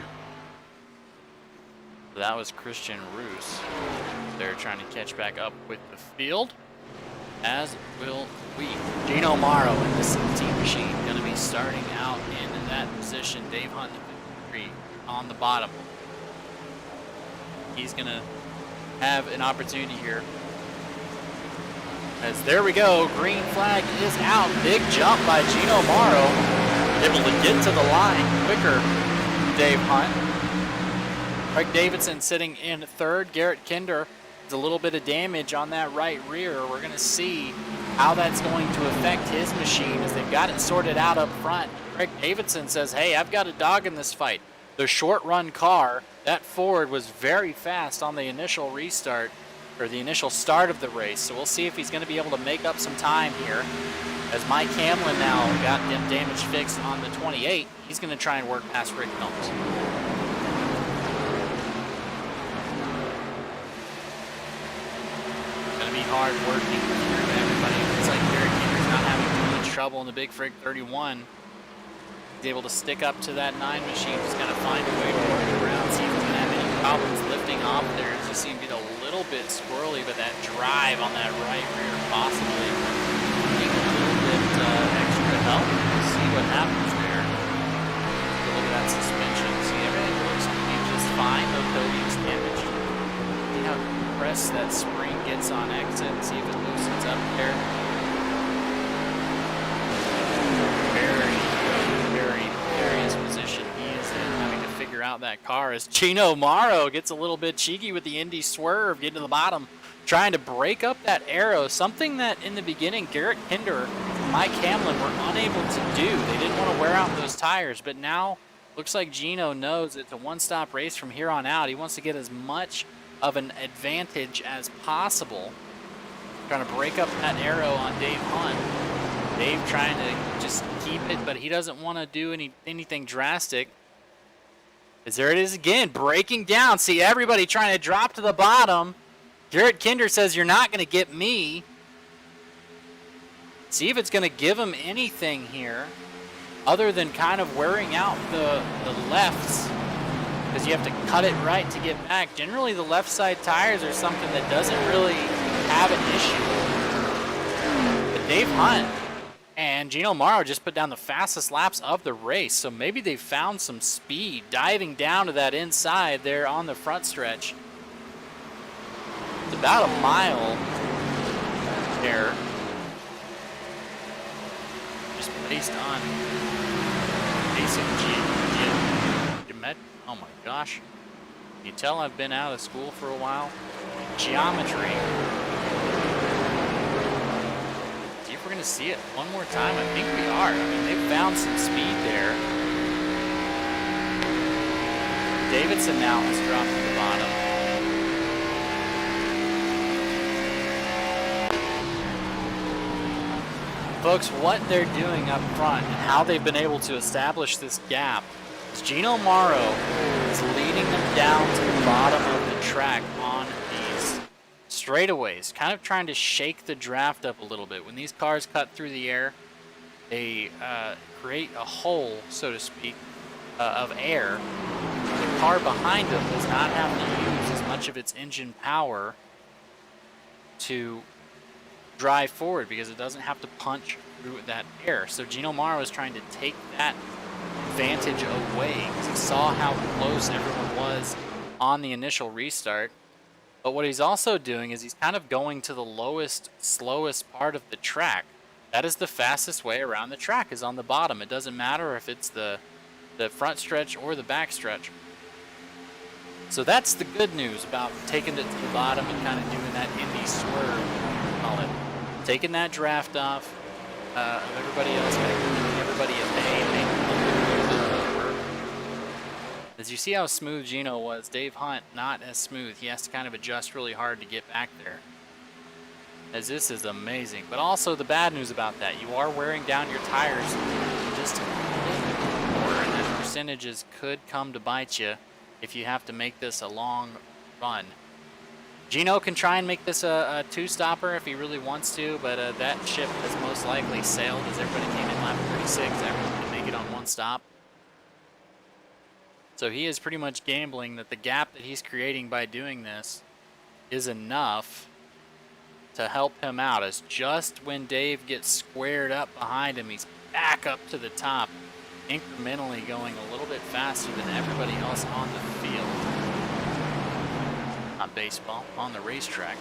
That was Christian Roos. They're trying to catch back up with the field, as will we. Gino Morrow in the 17 machine going to be starting out in that position. Dave Hunt, the 53, on the bottom. He's going to have an opportunity here. As there we go, green flag is out. Big jump by Gino Morrow. Able to get to the line quicker than Dave Hunt. Craig Davidson sitting in third. Garrett Kinder has a little bit of damage on that right rear. We're going to see how that's going to affect his machine as they've got it sorted out up front. Craig Davidson says, hey, I've got a dog in this fight. The short run car, that Ford was very fast on the initial restart, or the initial start of the race. So we'll see if he's going to be able to make up some time here. As Mike Hamlin now got damage fixed on the 28, he's going to try and work past Rick Helms. Going to be hard working for everybody. It's like Garrett Kinder's not having too much trouble in the Big Frig 31. He's able to stick up to that 9 machine, just kind of find a way to work it around, see if he's going to have any problems lifting off there. It just seemed to get a little bit squirrely, but that drive on that right rear possibly needing a little bit extra help. We'll see what happens there. Take a look at that suspension. See, everything looks to be just fine, no coatings damage. See how compressed that spring gets on exit, see if it loosens up there. Very precarious position he is in, having to figure out that car as Gino Morrow gets a little bit cheeky with the Indy swerve, getting to the bottom, trying to break up that arrow, something that in the beginning Garrett Kinder and Mike Hamlin were unable to do. They didn't want to wear out those tires, but now looks like Gino knows it's a one-stop race from here on out. He wants to get as much of an advantage as possible, trying to break up that arrow on Dave Hunt. Dave trying to just keep it, but he doesn't want to do anything drastic. As there it is again, breaking down. See everybody trying to drop to the bottom. Garrett Kinder says, "You're not going to get me." See if it's going to give him anything here other than kind of wearing out the lefts, because you have to cut it right to get back. Generally, the left side tires are something that doesn't really have an issue. But Dave Hunt and Gino Morrow just put down the fastest laps of the race, so maybe they found some speed diving down to that inside there on the front stretch. It's about a mile there, just based on basic oh my gosh. You tell I've been out of school for a while. Geometry. See if we're going to see it one more time. I think we are. I mean, they've found some speed there. Davidson now has dropped to the bottom. Folks, what they're doing up front and how they've been able to establish this gap is Gino Morrow is leading them down to the bottom of the track on these straightaways, kind of trying to shake the draft up a little bit. When these cars cut through the air, they create a hole, so to speak, of air. The car behind them does not have to use as much of its engine power to drive forward because it doesn't have to punch through that air. So Gino Morrow is trying to take that advantage away because he saw how close everyone was on the initial restart. But what he's also doing is he's kind of going to the lowest, slowest part of the track. That is the fastest way around the track, is on the bottom. It doesn't matter if it's the front stretch or the back stretch. So that's the good news about taking it to the bottom and kind of doing that Indy swerve, call it. Taking that draft off of everybody else, kind of giving everybody a pay, making a little bit over. As you see how smooth Gino was, Dave Hunt not as smooth. He has to kind of adjust really hard to get back there. As this is amazing. But also the bad news about that, you are wearing down your tires just a little bit more, and that percentages could come to bite you if you have to make this a long run. Gino can try and make this a two-stopper if he really wants to, but that ship has most likely sailed as everybody came in lap 36. Everyone can make it on one stop. So he is pretty much gambling that the gap that he's creating by doing this is enough to help him out, as just when Dave gets squared up behind him, he's back up to the top, incrementally going a little bit faster than everybody else on the field. Not baseball, on the racetrack.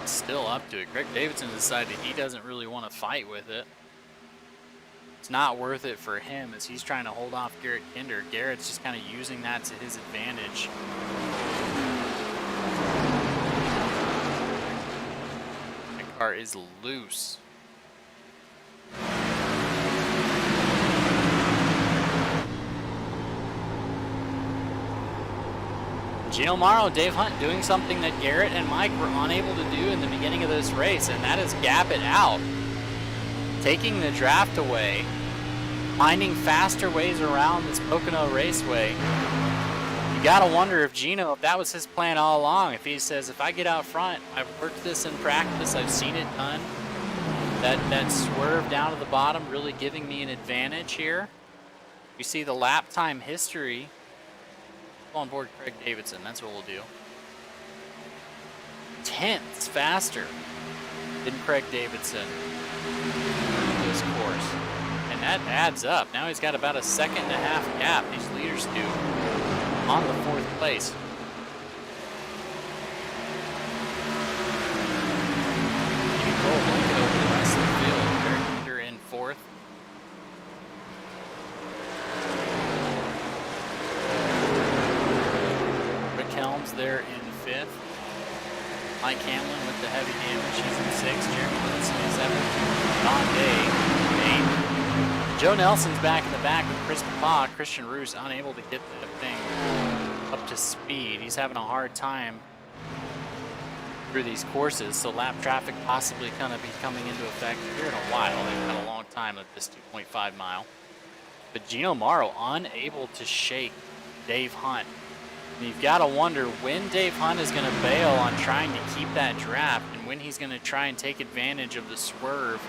Still up to it. Greg Davidson decided he doesn't really want to fight with it. It's not worth it for him as he's trying to hold off Garrett Kinder. Garrett's just kind of using that to his advantage. The car is loose. Gino Morrow, Dave Hunt doing something that Garrett and Mike were unable to do in the beginning of this race, and that is gap it out. Taking the draft away, finding faster ways around this Pocono Raceway, You gotta wonder if Gino, if that was his plan all along, if he says, if I get out front, I've worked this in practice, I've seen it done, that swerve down to the bottom really giving me an advantage here. You see the lap time history. Go on board Craig Davidson, that's what we'll do. Tenths faster than Craig Davidson this course. And that adds up. Now he's got about a 1.5 second gap, these leaders do, on the 4th place. Maybe Cole will get over the rest of the field. Derek Kinder in 4th. Rick Helms there in 5th. Mike Hamlin with the heavy damage, he's in 6th. Jeremy Woodson in 7th. Don Day in 8th. Joe Nelson's back in the back with Chris Papa. Christian Roos unable to get that thing up to speed. He's having a hard time through these courses, so lap traffic possibly going to be coming into effect here in a while. They've had a long time at this 2.5 mile. But Gino Morrow unable to shake Dave Hunt. And you've got to wonder when Dave Hunt is going to bail on trying to keep that draft and when he's going to try and take advantage of the swerve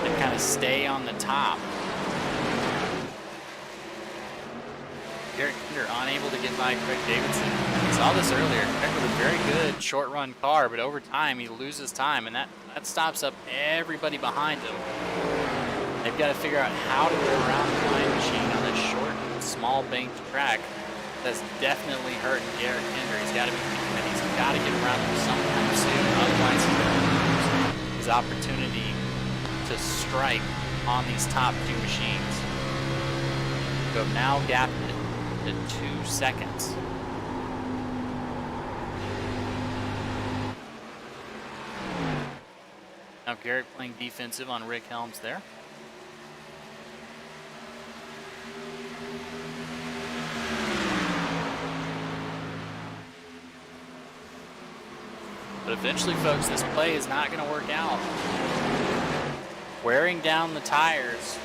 and kind of stay on the top. Derek Kinder unable to get by Craig Davidson. We saw this earlier. Craig with a very good short run car, but over time he loses time, and that stops up everybody behind him. They've got to figure out how to get around the line machine on this short, small banked track. That's definitely hurting Derek Kinder. He's got to be thinking that he's got to get around them sometime soon, otherwise he's going to lose his opportunity to strike on these top 2 machines. So now gapped it to 2 seconds. Now Garrett playing defensive on Rick Helms there. But eventually, folks, this play is not going to work out. Wearing down the tires.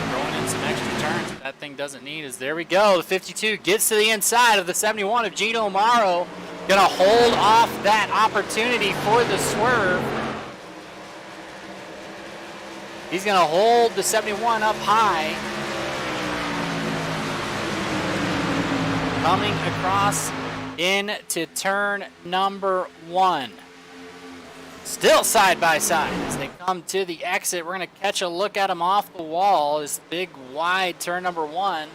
Throwing in some extra turns that that thing doesn't need. Is there we go. The 52 gets to the inside of the 71 of Gino Morrow. Going to hold off that opportunity for the swerve. He's going to hold the 71 up high. Coming across into turn number 1. Still side by side as they come to the exit. We're going to catch a look at him off the wall. This big wide turn number 1.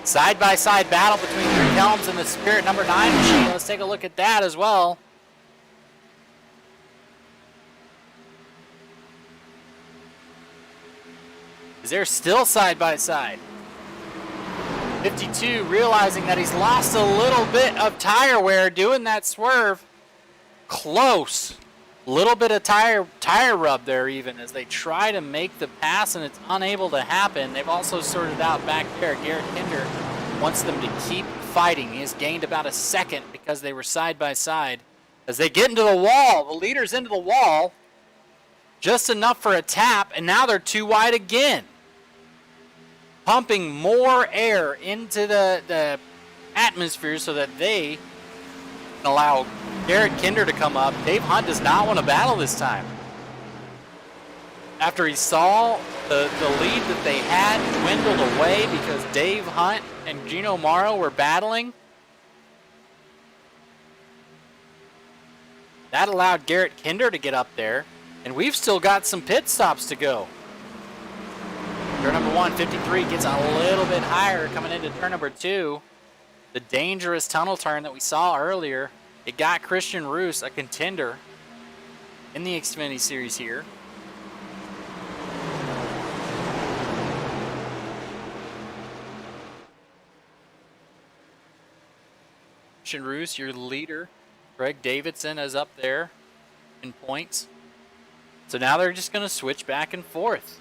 Side by side battle between Rick Helms and the Spirit number 9 machine. Let's take a look at that as well. Is there still side by side? 52 realizing that he's lost a little bit of tire wear doing that swerve. Close. Little bit of tire rub there even as they try to make the pass and it's unable to happen. They've also sorted out back there. Garrett Kinder wants them to keep fighting. He has gained about a second because they were side by side. As they get into the wall, the leader's into the wall. Just enough for a tap, and now they're too wide again. Pumping more air into the atmosphere so that they can allow Garrett Kinder to come up. Dave Hunt does not want to battle this time. After he saw the lead that they had dwindled away because Dave Hunt and Gino Morrow were battling, that allowed Garrett Kinder to get up there, and we've still got some pit stops to go. Turn number 1, 53, gets a little bit higher coming into turn number 2. The dangerous tunnel turn that we saw earlier. It got Christian Roos, a contender in the Xfinity Series here. Christian Roos, your leader. Greg Davidson is up there in points. So now they're just going to switch back and forth.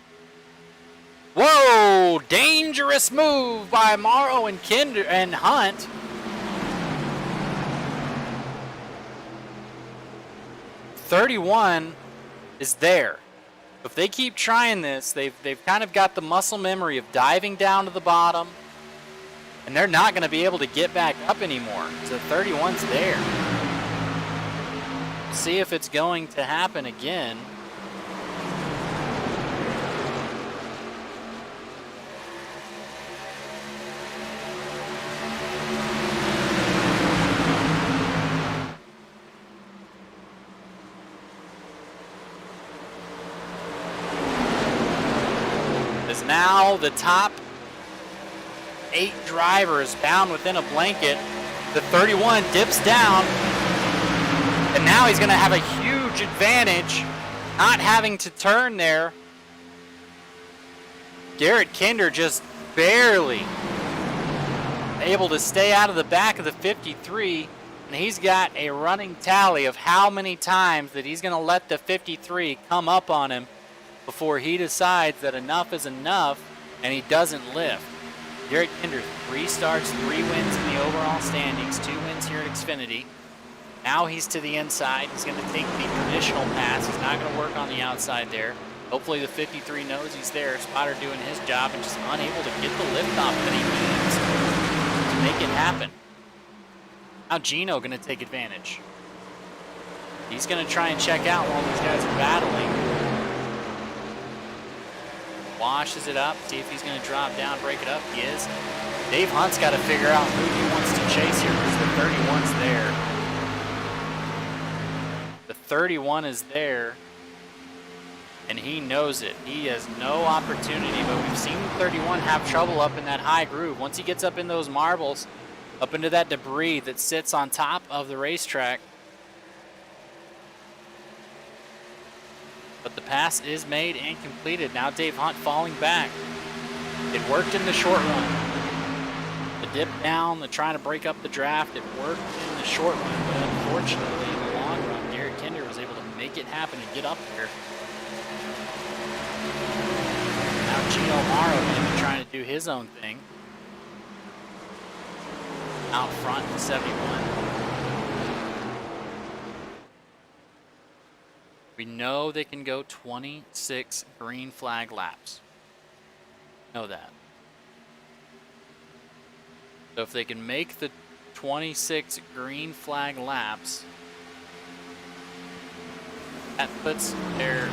Whoa! Dangerous move by Morrow and Kinder and Hunt. .31 is there. If they keep trying this, they've kind of got the muscle memory of diving down to the bottom, and they're not going to be able to get back up anymore. So 31's there. See if it's going to happen again. As now the top 8 drivers bound within a blanket. The 31 dips down, and now he's going to have a huge advantage not having to turn there. Garrett Kinder just barely able to stay out of the back of the 53, and he's got a running tally of how many times that he's going to let the 53 come up on him before he decides that enough is enough and he doesn't lift. Garrett Kinder, 3 starts, 3 wins in the overall standings, 2 wins here at Xfinity. Now he's to the inside. He's going to take the traditional pass. He's not going to work on the outside there. Hopefully the 53 knows he's there. Spotter doing his job and just unable to get the lift off that he needs to make it happen. Now Gino going to take advantage. He's going to try and check out while these guys are battling. Washes it up, see if he's going to drop down, break it up. He is. Dave Hunt's got to figure out who he wants to chase here because the 31's there. The 31 is there, and he knows it. He has no opportunity, but we've seen the 31 have trouble up in that high groove. Once he gets up in those marbles, up into that debris that sits on top of the racetrack. But the pass is made and completed. Now Dave Hunt falling back. It worked in the short run. The dip down, the trying to break up the draft, it worked in the short run, but unfortunately in the long run, Garrett Kinder was able to make it happen and get up there. Now Gino Morrow going to be trying to do his own thing. Out front in 71. We know they can go 26 green flag laps. Know that. So if they can make the 26 green flag laps, that puts their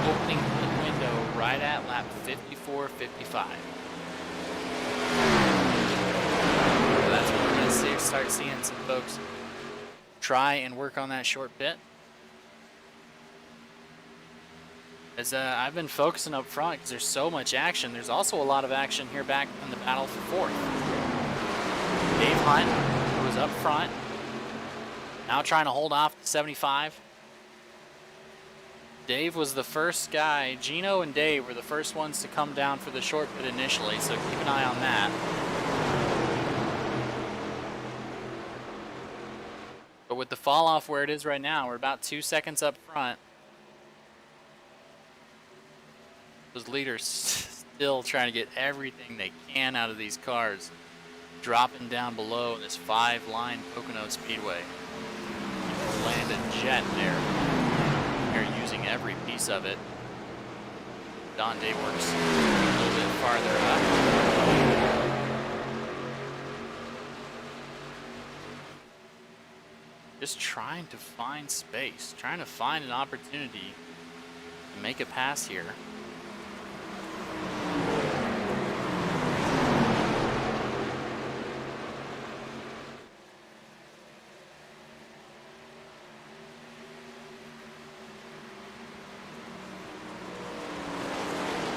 opening window right at lap 54, 55. So that's what we're going to start seeing some folks try and work on that short pit. As I've been focusing up front because there's so much action. There's also a lot of action here back in the battle for fourth. Dave Hunt, who was up front, now trying to hold off the 75. Dave was the first guy. Gino and Dave were the first ones to come down for the short pit initially, so keep an eye on that. But with the fall off where it is right now, we're about 2 seconds up front. Those leaders still trying to get everything they can out of these cars, dropping down below this 5-line Pocono Speedway. Land a jet there. They're using every piece of it. Don Day works a little bit farther up. Just trying to find space, trying to find an opportunity to make a pass here.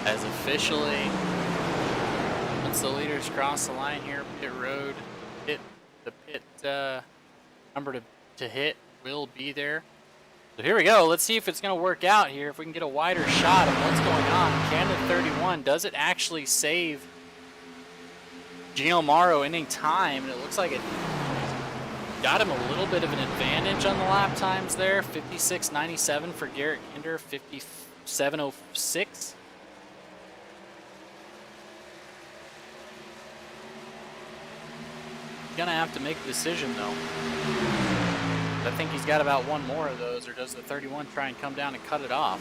As officially, once the leaders cross the line here, pit road, the pit number to hit will be there. So here we go. Let's see if it's going to work out here, if we can get a wider shot of what's going on. Canada 31, does it actually save Gino Morrow any time? And it looks like it got him a little bit of an advantage on the lap times there. 56.97 for Garrett Kinder, 57.06. Gonna have to make a decision though. I think he's got about one more of those, or does the 31 try and come down and cut it off?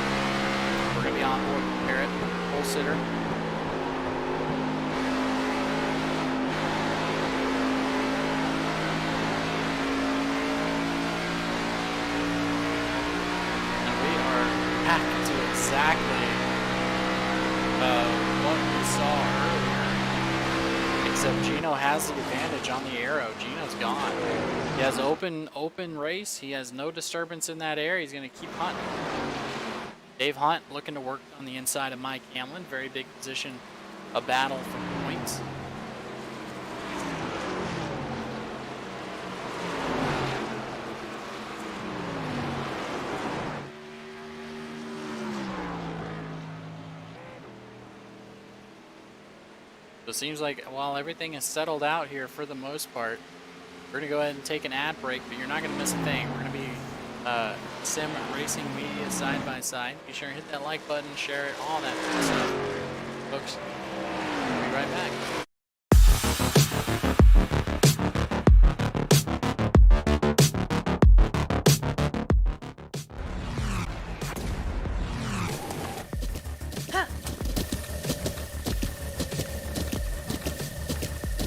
on board with Garrett, pole sitter. And we are back to exactly what we saw earlier. Except Gino has the advantage on the arrow. Gino's gone. He has open race. He has no disturbance in that area. He's going to keep hunting. Dave Hunt looking to work on the inside of Mike Hamlin. Very big position, a battle for points. So it seems like while everything is settled out here for the most part, we're going to go ahead and take an ad break, but you're not going to miss a thing. We're going to be Sim Racing Media side by side. Be sure to hit that like button, share it, all that good stuff. Folks, we'll be right back.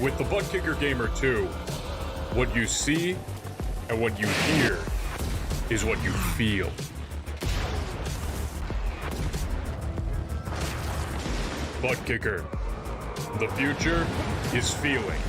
With the Butt Kicker Gamer 2, what you see and what you hear is what you feel. Butt Kicker. The future is feeling.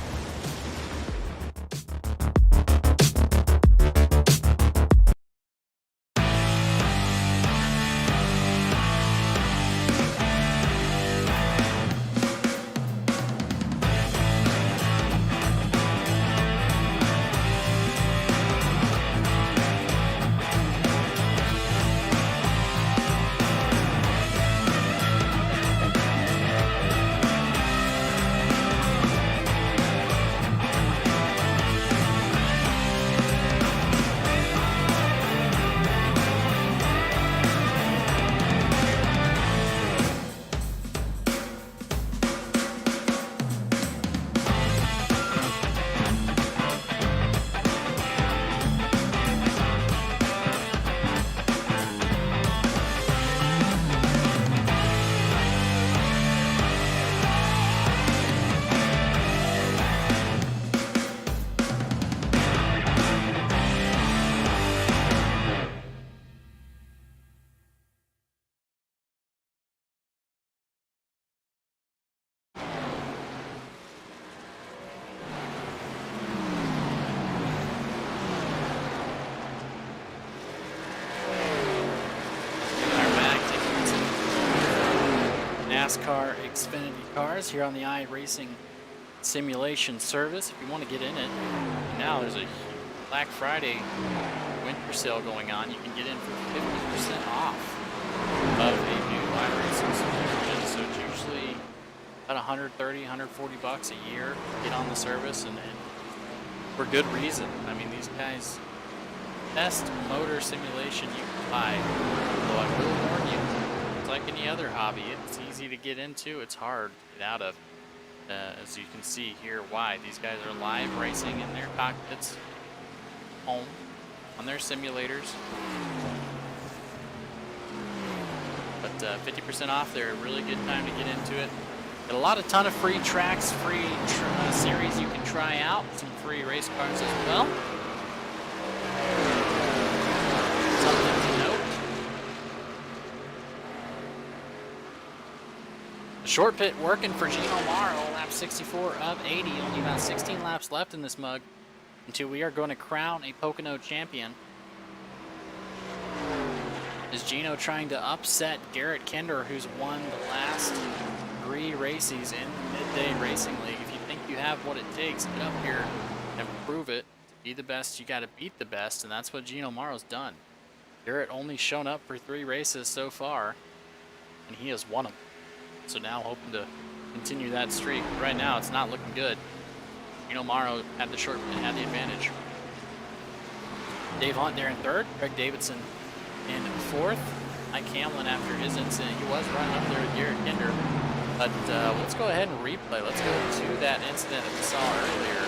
NASCAR Xfinity cars here on the iRacing simulation service. If you want to get in it, now there's a Black Friday winter sale going on. You can get in for 50% off of a new iRacing subscription. So it's usually about 130, 140 bucks a year to get on the service, and for good reason. I mean, these guys, best motor simulation you can buy. Though I will warn you, it's like any other hobby. It's easy to get into. It's hard to get out of. As you can see here, why these guys are live racing in their cockpits, home, on their simulators. But 50% off there, a really good time to get into it. Got a ton of free tracks, free series you can try out, some free race cars as well. Something to note. The short pit working for Gino Morrow, lap 64 of 80. Only about 16 laps left in this mug until we are going to crown a Pocono champion. Is Gino trying to upset Garrett Kinder, who's won the last 3 races in the Midday Racing League? If you think you have what it takes, get up here and prove it. To be the best, you got to beat the best, and that's what Gino Morrow's done. Garrett only shown up for 3 races so far, and he has won them. So now hoping to continue that streak. Right now, it's not looking good. Gino Morrow had the short pit, had the advantage. Dave Hunt there in 3rd, Greg Davidson in 4th. Mike Hamlin, after his incident, he was running up there with Garrett Kinder. But let's go ahead and replay. Let's go to that incident that we saw earlier.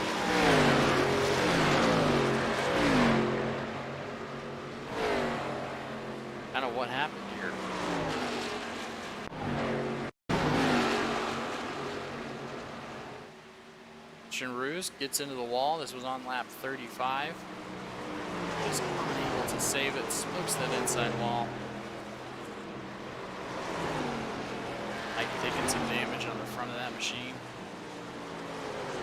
Kind of what happened here. Captain Ruse gets into the wall. This was on lap 35. Just unable to save it. Smokes that inside wall. Like taking some damage on the front of that machine.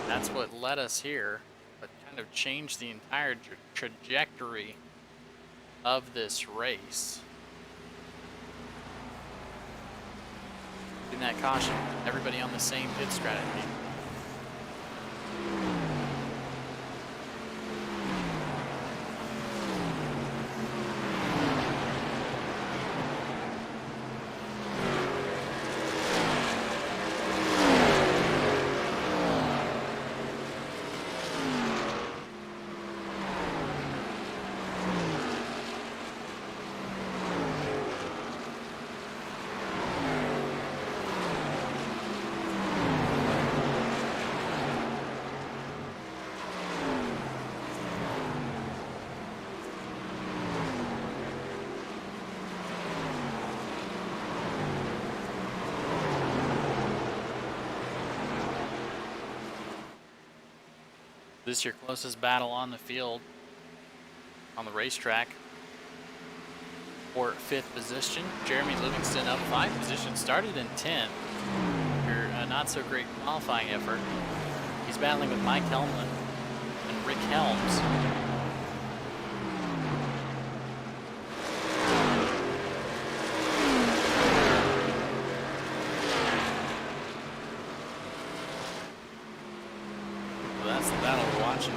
That's what led us here, but kind of changed the entire trajectory of this race. In that caution, everybody on the same pit strategy. This is your closest battle on the field, on the racetrack. For 5th position, Jeremy Livingston up 5 positions, started in 10th. After a not so great qualifying effort. He's battling with Mike Helmland and Rick Helms. That's the battle we're watching.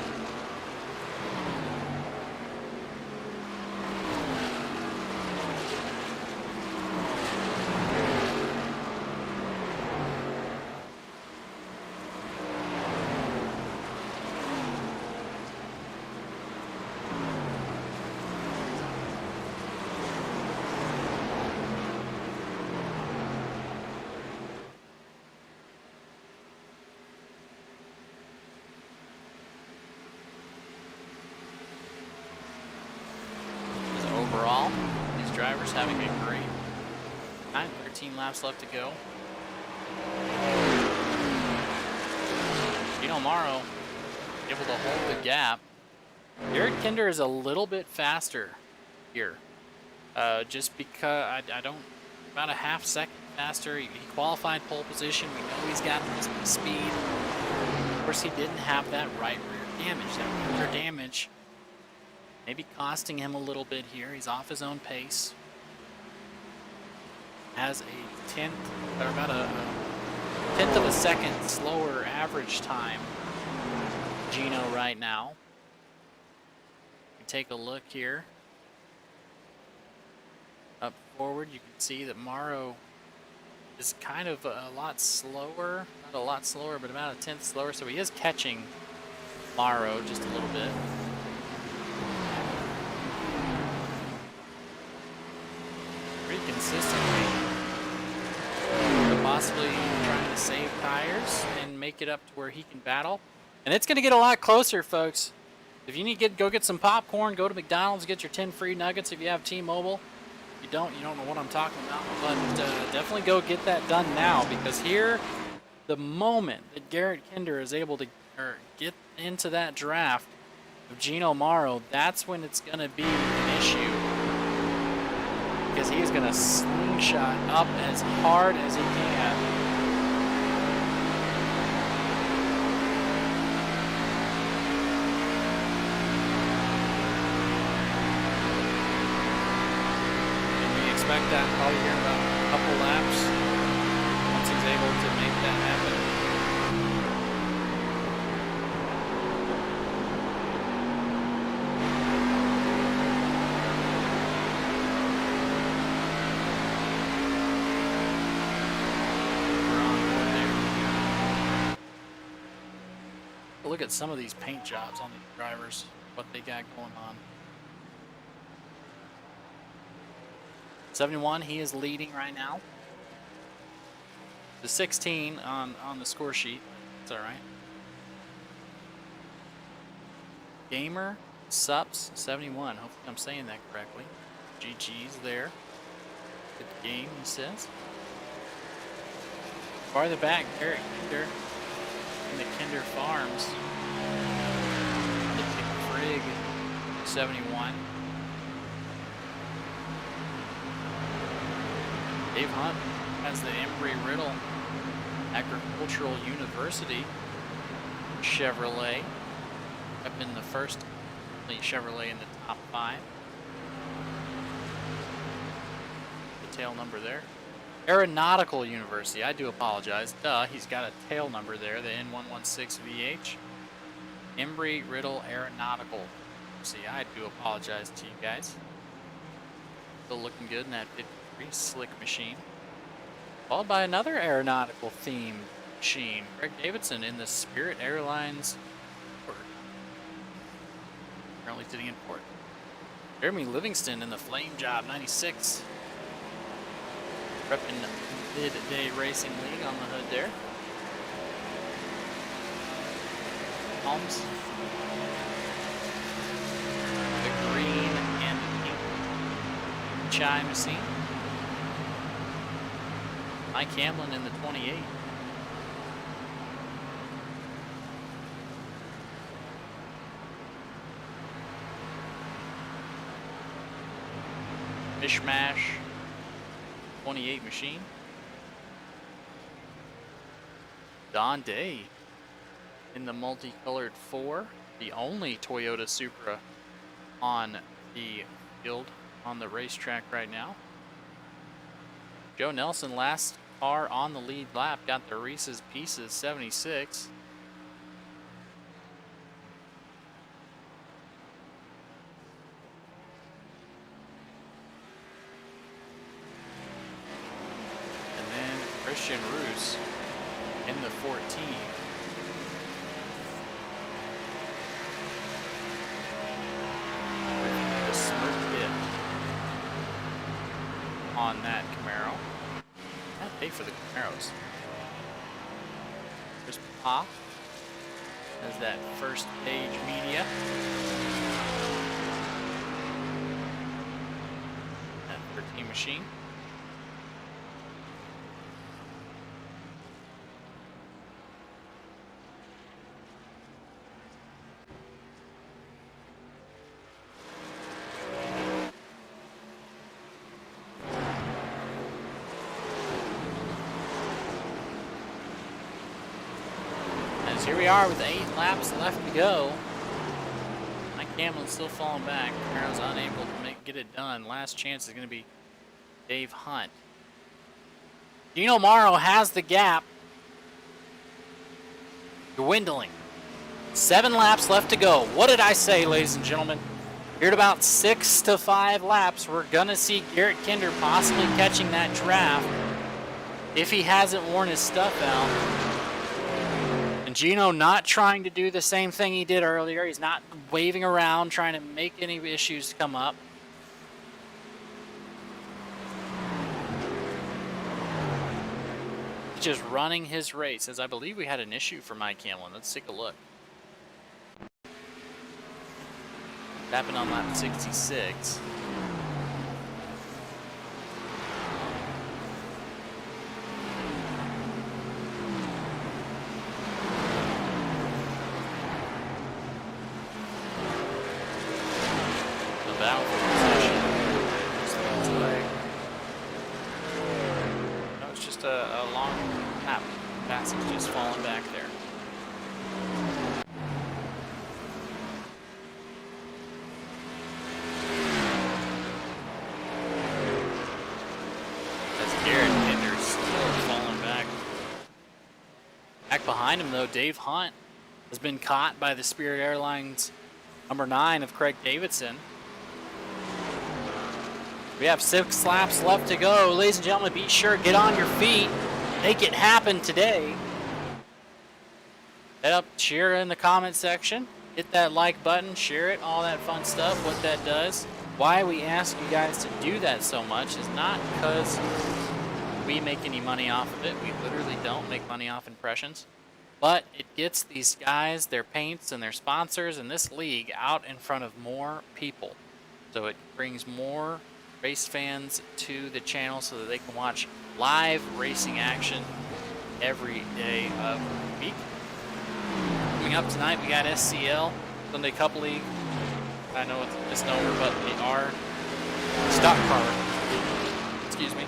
Overall, these drivers having a great time. 13 laps left to go. Gino Morrow able to hold the gap. Garrett Kinder is a little bit faster here. Just because I don't, about a half second faster. He qualified pole position. We know he's got the speed. Of course, he didn't have that right rear damage. That rear damage maybe costing him a little bit here. He's off his own pace. Has a 10th, or about a 10th of a second slower average time. Gino right now. You take a look here. Up forward, you can see that Morrow is kind of a lot slower. Not a lot slower, but about a 10th slower. So he is catching Morrow just a little bit. Pretty consistently, possibly trying to save tires and make it up to where he can battle. And it's going to get a lot closer, folks. If you need to go get some popcorn, go to McDonald's, get your 10 free nuggets if you have T-Mobile. If you don't know what I'm talking about. But definitely go get that done now, because here, the moment that Garrett Kinder is able to get into that draft of Gino Morrow, that's when it's going to be an issue. Because he's going to slingshot up as hard as he can. And we expect that probably here in about a couple laps, once he's able to make that happen. Look at some of these paint jobs on these drivers, what they got going on. 71, he is leading right now. The 16 on the score sheet. It's all right. Gamer Sups 71. Hopefully I'm saying that correctly. GG's there. Good game, he says. Farther back, Garrett Kinder in the Kinder Farms. The Frig 71. Dave Hunt has the Embry-Riddle Agricultural University Chevrolet. Up in the first Chevrolet in the top 5. The tail number there. Aeronautical University, I do apologize. Duh, he's got a tail number there, the N116VH. Embry-Riddle Aeronautical. See, I do apologize to you guys. Still looking good in that 53 slick machine. Followed by another aeronautical themed machine. Craig Davidson in the Spirit Airlines currently sitting in port. Jeremy Livingston in the Flame Job 96. Repping Mid-Day Racing League on the hood there. Palms. The green and pink chai machine. Mike Hamlin in the 28. Mishmash 28 machine. Don Day in the multicolored 4, the only Toyota Supra on the field on the racetrack right now. Joe Nelson, last car on the lead lap, got the Reese's Pieces 76. Christian Roos in the 14. The smirk hit on that Camaro. I'd pay for the Camaros. Chris Pop has that first page media. That 13 machine. Here we are with 8 laps left to go. Mike Hamlin's still falling back. Camaro's unable to get it done. Last chance is going to be Dave Hunt. Dino Morrow has the gap dwindling. 7 laps left to go. What did I say, ladies and gentlemen? Here at about 6 to 5 laps, we're going to see Garrett Kinder possibly catching that draft if he hasn't worn his stuff out. And Gino not trying to do the same thing he did earlier. He's not waving around trying to make any issues come up. He's just running his race, as I believe we had an issue for Mike Hamlin. Let's take a look. Happened on lap 66. A long tap. Passage just falling back there. That's Garrett Kinder still falling back. Back behind him though, Dave Hunt has been caught by the Spirit Airlines number 9 of Craig Davidson. We have 6 laps left to go. Ladies and gentlemen, be sure, get on your feet. Make it happen today. Head up, cheer in the comment section. Hit that like button, share it, all that fun stuff, what that does. Why we ask you guys to do that so much is not because we make any money off of it. We literally don't make money off impressions. But it gets these guys, their paints, and their sponsors in this league out in front of more people. So it brings more race fans to the channel so that they can watch live racing action every day of the week. Coming up tonight, we got SCL, Sunday Cup League. I know it's a misnomer, but they are stock car. Excuse me.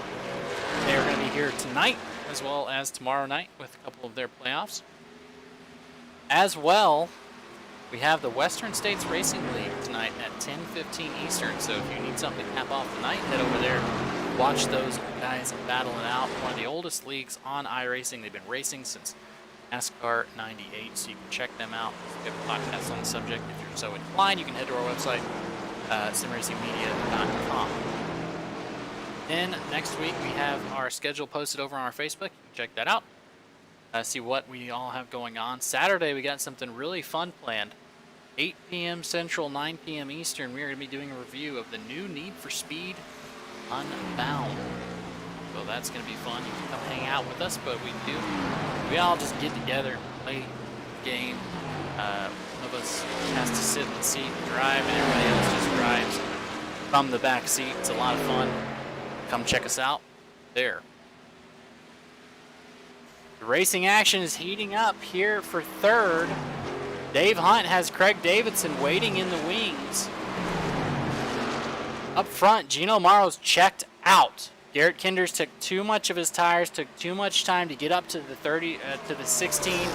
They are going to be here tonight as well as tomorrow night with a couple of their playoffs. As well, we have the Western States Racing League tonight at 10:15 Eastern. So if you need something to cap off the night, head over there. Watch those guys battle it out. One of the oldest leagues on iRacing. They've been racing since NASCAR 98, so you can check them out. We have podcasts on the subject. If you're so inclined, you can head to our website, simracingmedia.com. Then next week we have our schedule posted over on our Facebook. You can check that out. See what we all have going on. Saturday we got something really fun planned. 8 p.m. Central, 9 p.m. Eastern. We are going to be doing a review of the new Need for Speed Unbound. So that's going to be fun. You can come hang out with us, but we all just get together, play the game. One of us has to sit in the seat and drive, and everybody else just drives from the back seat. It's a lot of fun. Come check us out there. The racing action is heating up here for third. Dave Hunt has Craig Davidson waiting in the wings. Up front, Gino Morrow's checked out. Garrett Kinders took too much of his tires, took too much time to get up to the 16,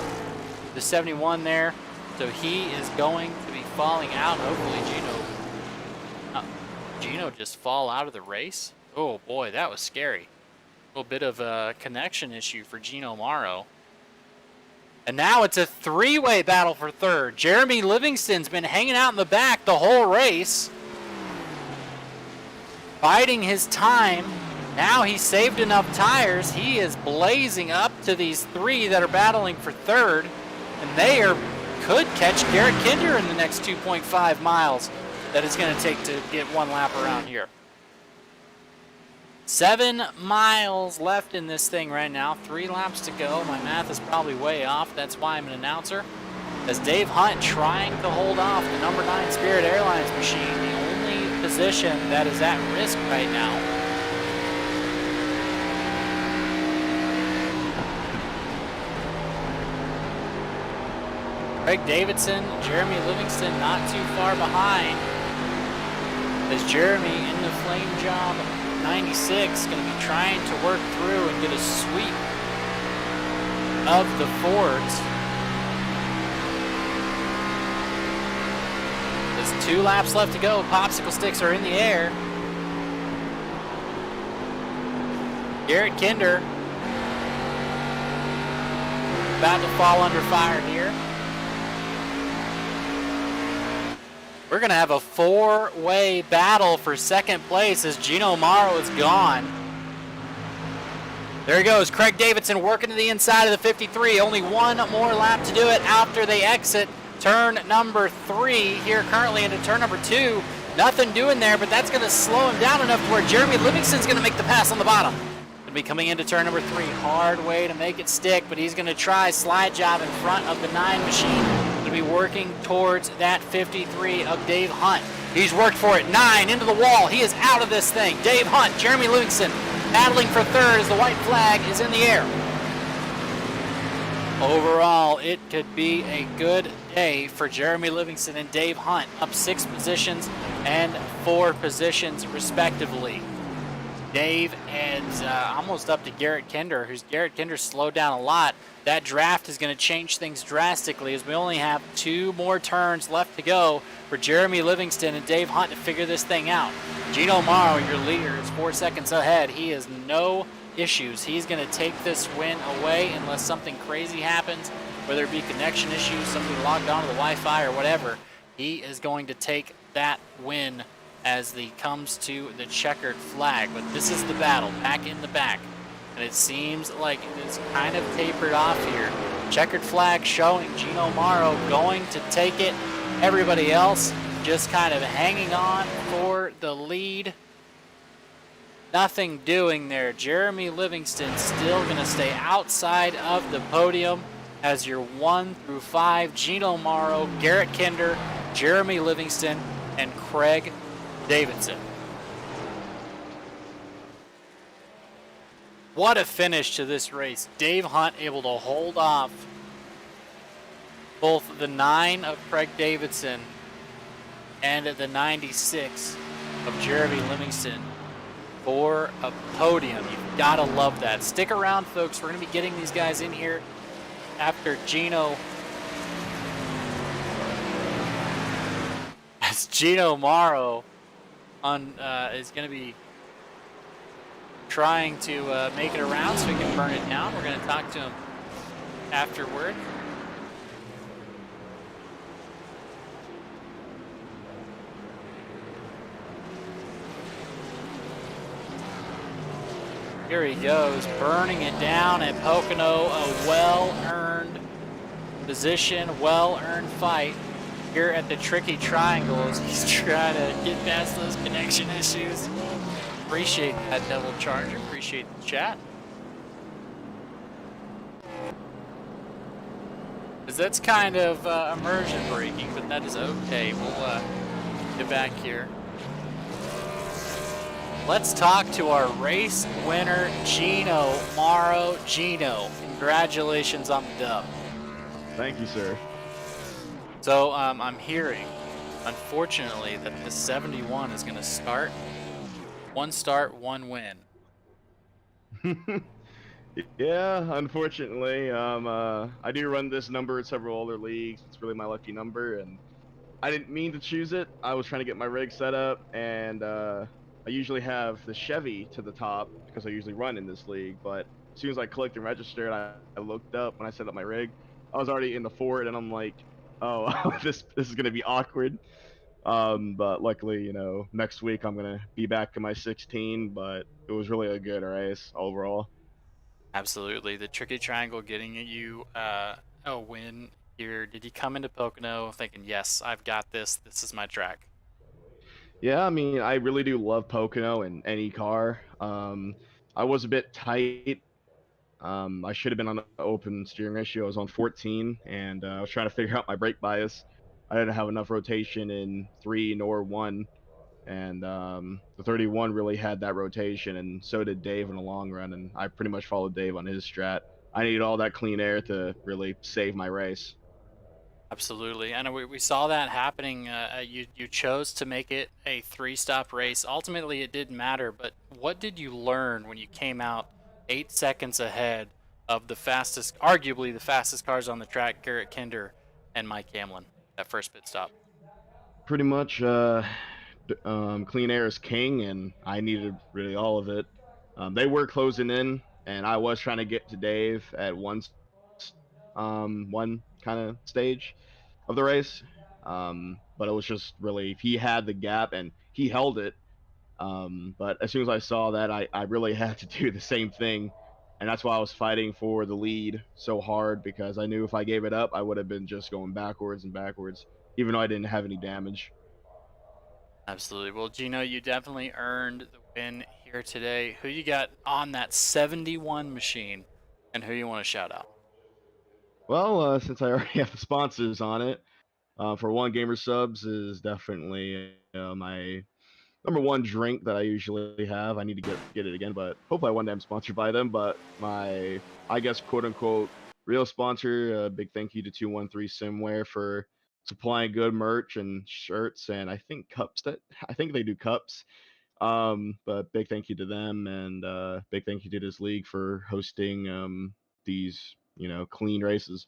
the 71 there. So he is going to be falling out. Hopefully Gino just fall out of the race. Oh boy, that was scary. A little bit of a connection issue for Gino Morrow. And now it's a three-way battle for third. Jeremy Livingston's been hanging out in the back the whole race, biding his time. Now he's saved enough tires. He is blazing up to these three that are battling for third, and they could catch Garrett Kinder in the next 2.5 miles that it's going to take to get one lap around here. 7 miles left in this thing right now. 3 laps to go. My math is probably way off. That's why I'm an announcer. As Dave Hunt trying to hold off the number 9 Spirit Airlines machine, the only position that is at risk right now. Craig Davidson, Jeremy Livingston not too far behind. As Jeremy in the Flame Job 96 going to be trying to work through and get a sweep of the Fords. There's 2 laps left to go. Popsicle sticks are in the air. Garrett Kinder about to fall under fire here. We're going to have a 4-way battle for second place as Gino Morrow is gone. There he goes. Craig Davidson working to the inside of the 53. Only 1 more lap to do it after they exit turn number 3 here currently into turn number 2. Nothing doing there, but that's going to slow him down enough to where Jeremy Livingston's going to make the pass on the bottom. Going to be coming into turn number 3. Hard way to make it stick, but he's going to try slide job in front of the 9 machine. Be working towards that 53 of Dave Hunt. He's worked for it. 9 into the wall. He is out of this thing. Dave Hunt, Jeremy Livingston battling for third as the white flag is in the air. Overall, it could be a good day for Jeremy Livingston and Dave Hunt, up 6 positions and 4 positions respectively. Dave is almost up to Garrett Kinder, Garrett Kinder slowed down a lot. That draft is going to change things drastically as we only have 2 more turns left to go for Jeremy Livingston and Dave Hunt to figure this thing out. Gino Morrow, your leader, is 4 seconds ahead. He has no issues. He's going to take this win away unless something crazy happens, whether it be connection issues, somebody logged onto the Wi-Fi or whatever. He is going to take that win as he comes to the checkered flag. But this is the battle, back in the back. And it seems like it is kind of tapered off here. Checkered flag showing Gino Morrow going to take it. Everybody else just kind of hanging on for the lead. Nothing doing there. Jeremy Livingston still going to stay outside of the podium as your 1 through 5. Gino Morrow, Garrett Kinder, Jeremy Livingston, and Craig Davidson. What a finish to this race. Dave Hunt able to hold off both the 9 of Craig Davidson and the 96 of Jeremy Livingston for a podium. You've got to love that. Stick around, folks. We're going to be getting these guys in here after Gino. As Gino Morrow is going to be trying to make it around so we can burn it down. We're going to talk to him afterward. Here he goes, burning it down at Pocono. A well-earned position, well-earned fight here at the Tricky Triangles. He's trying to get past those connection issues. Appreciate that double charger. Appreciate the chat. Because that's kind of immersion braking, but that is okay. We'll get back here. Let's talk to our race winner, Gino Morrow. Gino, congratulations on the dub.
Thank you, sir.
So I'm hearing, unfortunately, that the 71 is going to start. 1 start, 1 win.
Yeah, unfortunately. I do run this number in several other leagues. It's really my lucky number, and I didn't mean to choose it. I was trying to get my rig set up, and I usually have the Chevy to the top because I usually run in this league. But as soon as I clicked and registered, I looked up when I set up my rig. I was already in the Ford, and I'm like, oh, this is gonna be awkward. But luckily, you know, next week I'm gonna be back in my 16. But it was really a good race overall.
Absolutely. The Tricky Triangle getting you a win here. Did you come into Pocono thinking, yes, I've got this. This is my track?
Yeah, I mean, I really do love Pocono in any car. I was a bit tight. I should have been on the open steering ratio. I was on 14, and I was trying to figure out my brake bias. I didn't have enough rotation in 3 nor 1, and the 31 really had that rotation, and so did Dave in the long run, and I pretty much followed Dave on his strat. I needed all that clean air to really save my race.
Absolutely. And we saw that happening. You chose to make it a 3-stop race. Ultimately, it didn't matter. But what did you learn when you came out 8 seconds ahead of the fastest, arguably the fastest cars on the track, Garrett Kinder and Mike Hamlin, that first pit stop?
Pretty much, clean air is king, and I needed really all of it. They were closing in, and I was trying to get to Dave at one kind of stage of the race. But it was just really, he had the gap and he held it. But as soon as I saw that, I really had to do the same thing. And that's why I was fighting for the lead so hard, because I knew if I gave it up, I would have been just going backwards and backwards, even though I didn't have any damage.
Absolutely. Well, Gino, you definitely earned the win here today. Who you got on that 71 machine, and who you want to shout out?
Well, since I already have the sponsors on it, for One Gamer Subs is definitely my number one drink that I usually have. I need to get it again, but hopefully one day I'm sponsored by them. But my, I guess, quote unquote, real sponsor, big thank you to 213 Simware for supplying good merch and shirts, and I think cups, that I think they do cups. But big thank you to them, and big thank you to this league for hosting these, you know, clean races.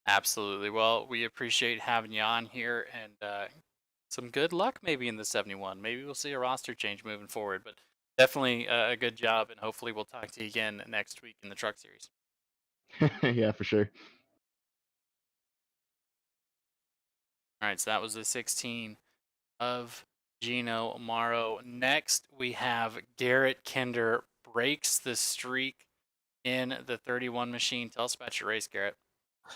Absolutely. Well, we appreciate having you on here, and some good luck maybe in the 71. Maybe we'll see a roster change moving forward, but definitely a good job, and hopefully we'll talk to you again next week in the Truck Series.
Yeah, for sure.
All right, so that was the 16 of Gino Morrow. Next, we have Garrett Kinder breaks the streak in the 31 machine. Tell us about your race, Garrett.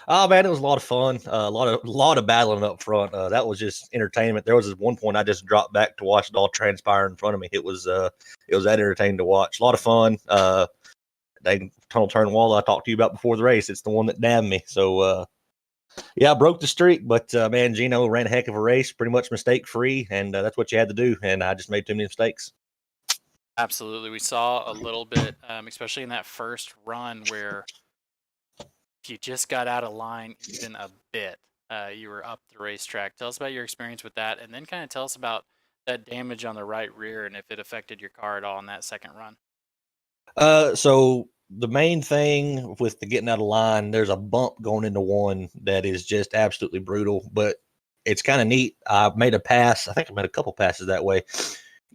Oh man, it was a lot of fun. A lot of battling up front. That was just entertainment. There was this one point I just dropped back to watch it all transpire in front of me. It was that entertaining to watch. A lot of fun. They tunnel turn wall I talked to you about before the race. It's the one that damned me. So yeah, I broke the streak, but man, Gino ran a heck of a race, pretty much mistake free, and that's what you had to do. And I just made too many mistakes.
Absolutely. We saw a little bit, especially in that first run where if you just got out of line even a bit, you were up the racetrack. Tell us about your experience with that, and then kind of tell us about that damage on the right rear and if it affected your car at all in that second run.
So the main thing with the getting out of line, there's a bump going into one that is just absolutely brutal, but it's kind of neat. I made a pass. I think I made a couple passes that way.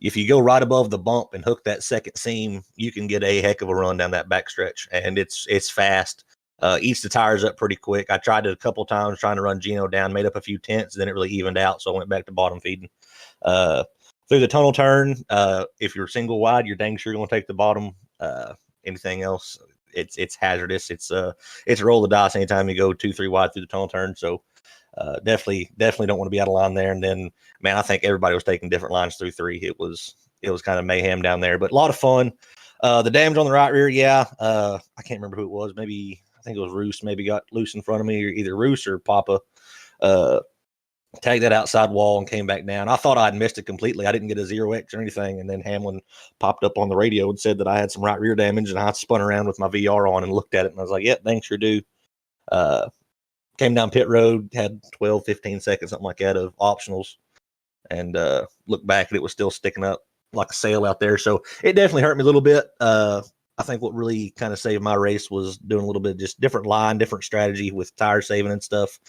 If you go right above the bump and hook that second seam, you can get a heck of a run down that backstretch, and it's fast. Eats the tires up pretty quick. I tried it a couple times trying to run Gino down, made up a few tenths, then it really evened out, so I went back to bottom feeding. Through the tunnel turn, if you're single wide, you're dang sure going to take the bottom. Anything else, it's hazardous. It's a roll of the dice anytime you go 2-3 wide through the tunnel turn. So definitely don't want to be out of line there. And then, man, I think everybody was taking different lines through 3. It was kind of mayhem down there, but a lot of fun. The damage on the right rear, yeah. I can't remember who it was. Maybe I think it was Roos. Maybe got loose in front of me, or either Roos or Papa. Tagged that outside wall and came back down. I thought I'd missed it completely. I didn't get a 0X or anything. And then Hamlin popped up on the radio and said that I had some right rear damage, and I spun around with my VR on and looked at it, and I was like, yep, thanks, sure do. Came down pit road, had 12, 15 seconds, something like that, of optionals, and looked back and it was still sticking up like a sail out there. So it definitely hurt me a little bit. I think what really kind of saved my race was doing a little bit of just different line, different strategy with tire saving and stuff.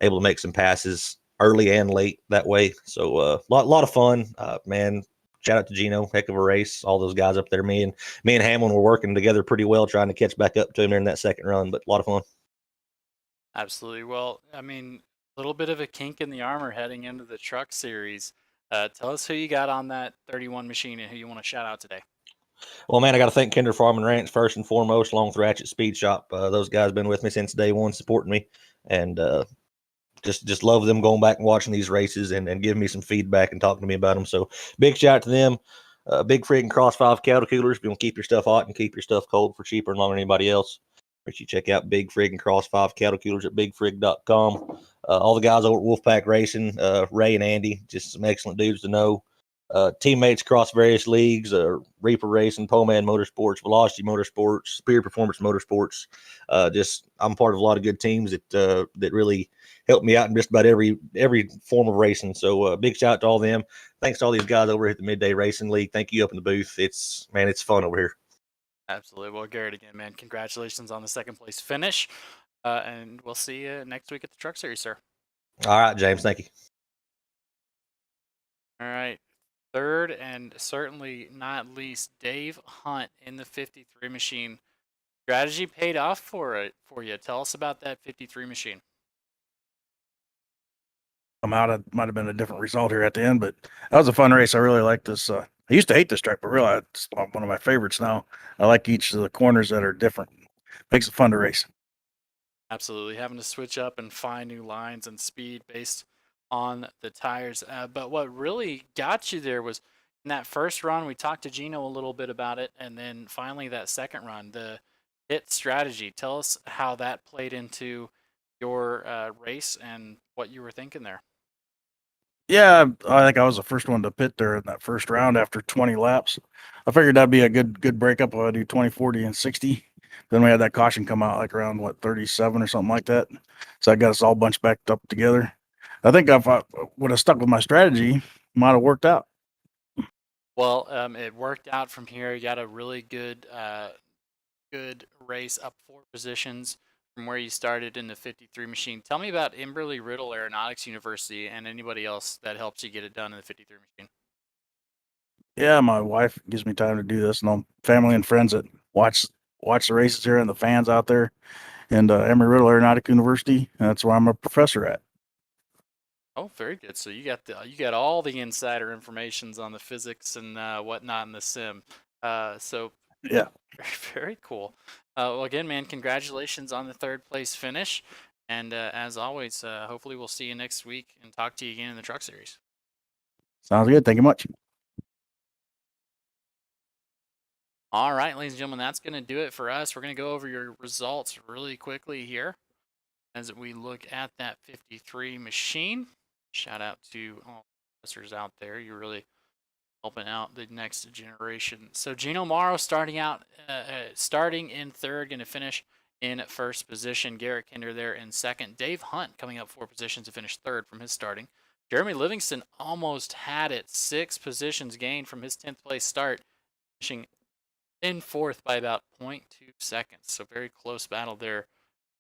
Able to make some passes early and late that way. So lot of fun, man. Shout out to Gino, heck of a race. All those guys up there. Me and Hamlin were working together pretty well, trying to catch back up to him during that second run, but a lot of fun.
Absolutely. Well, I mean, a little bit of a kink in the armor heading into the truck series. Tell us who you got on that 31 machine and who you want to shout out today.
Well, man, I got to thank Kinder Farm and Ranch first and foremost, along with Ratchet Speed Shop. Those guys been with me since day one, supporting me, and just love them going back and watching these races and giving me some feedback and talking to me about them. So big shout out to them. Big friggin' Cross 5 cattle coolers. If you want to keep your stuff hot and keep your stuff cold for cheaper and longer than anybody else, make sure you check out Big Friggin' Cross 5 cattle coolers at bigfrig.com. All the guys over at Wolfpack Racing, Ray and Andy, just some excellent dudes to know. Teammates across various leagues, Reaper Racing, Poman Motorsports, Velocity Motorsports, Superior Performance Motorsports. I'm part of a lot of good teams that really helped me out in just about every form of racing. So big shout out to all of them. Thanks to all these guys over at the Midday Racing League. Thank you up in the booth. It's fun over here.
Absolutely. Well, Garrett, again, man, congratulations on the second place finish. And we'll see you next week at the Truck Series, sir.
All right, James. Thank you.
All right. Third and certainly not least, Dave Hunt in the 53 machine. Strategy paid off for you. Tell us about that 53 machine.
Come out, it might have been a different result here at the end, but that was a fun race. I really like this. I used to hate this track, but really, it's one of my favorites now. I like each of the corners that are different. Makes it fun to race.
Absolutely. Having to switch up and find new lines and speed based on the tires. But what really got you there was in that first run, we talked to Gino a little bit about it. And then finally that second run, the hit strategy. Tell us how that played into your race and what you were thinking there.
Yeah, I think I was the first one to pit there in that first round after 20 laps. I figured that'd be a good breakup if I do 20, 40, and 60. Then we had that caution come out like around 37 or something like that. So I got us all bunched back up together. I think if I would have stuck with my strategy, might have worked out.
Well, it worked out from here. You got a really good race, up 4 positions from where you started in the 53 machine. Tell me about Embry-Riddle Aeronautics University and anybody else that helps you get it done in the 53 machine.
Yeah, my wife gives me time to do this, and family and friends that watch the races here and the fans out there. And Embry-Riddle Aeronautics University, that's where I'm a professor at.
Oh, very good. So you got all the insider informations on the physics and whatnot in the sim. So
yeah,
very cool. Well, again, man, congratulations on the 3rd place finish. And as always, hopefully we'll see you next week and talk to you again in the Truck Series.
Sounds good. Thank you much.
All right, ladies and gentlemen, that's going to do it for us. We're going to go over your results really quickly here as we look at that 53 machine. Shout out to all professors out there. You're really helping out the next generation. So Gino Morrow starting in 3rd, going to finish in first position. Garrett Kinder there in second. Dave Hunt coming up 4 positions to finish third from his starting. Jeremy Livingston almost had it. 6 positions gained from his 10th place start, finishing in fourth by about 0.2 seconds. So very close battle there.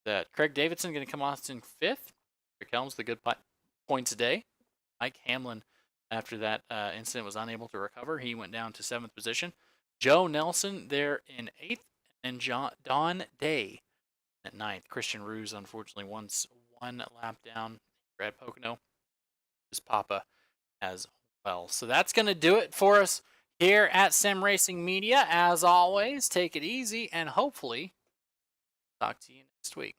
That Craig Davidson going to come off in fifth. Rick Helms, the good points a day. Mike Hamlin, after that incident, was unable to recover. He went down to 7th position. Joe Nelson there in 8th. And Don Day at 9th. Christian Ruse, unfortunately, one lap down. Brad Pocono, his papa as well. So that's going to do it for us here at Sim Racing Media. As always, take it easy and hopefully talk to you next week.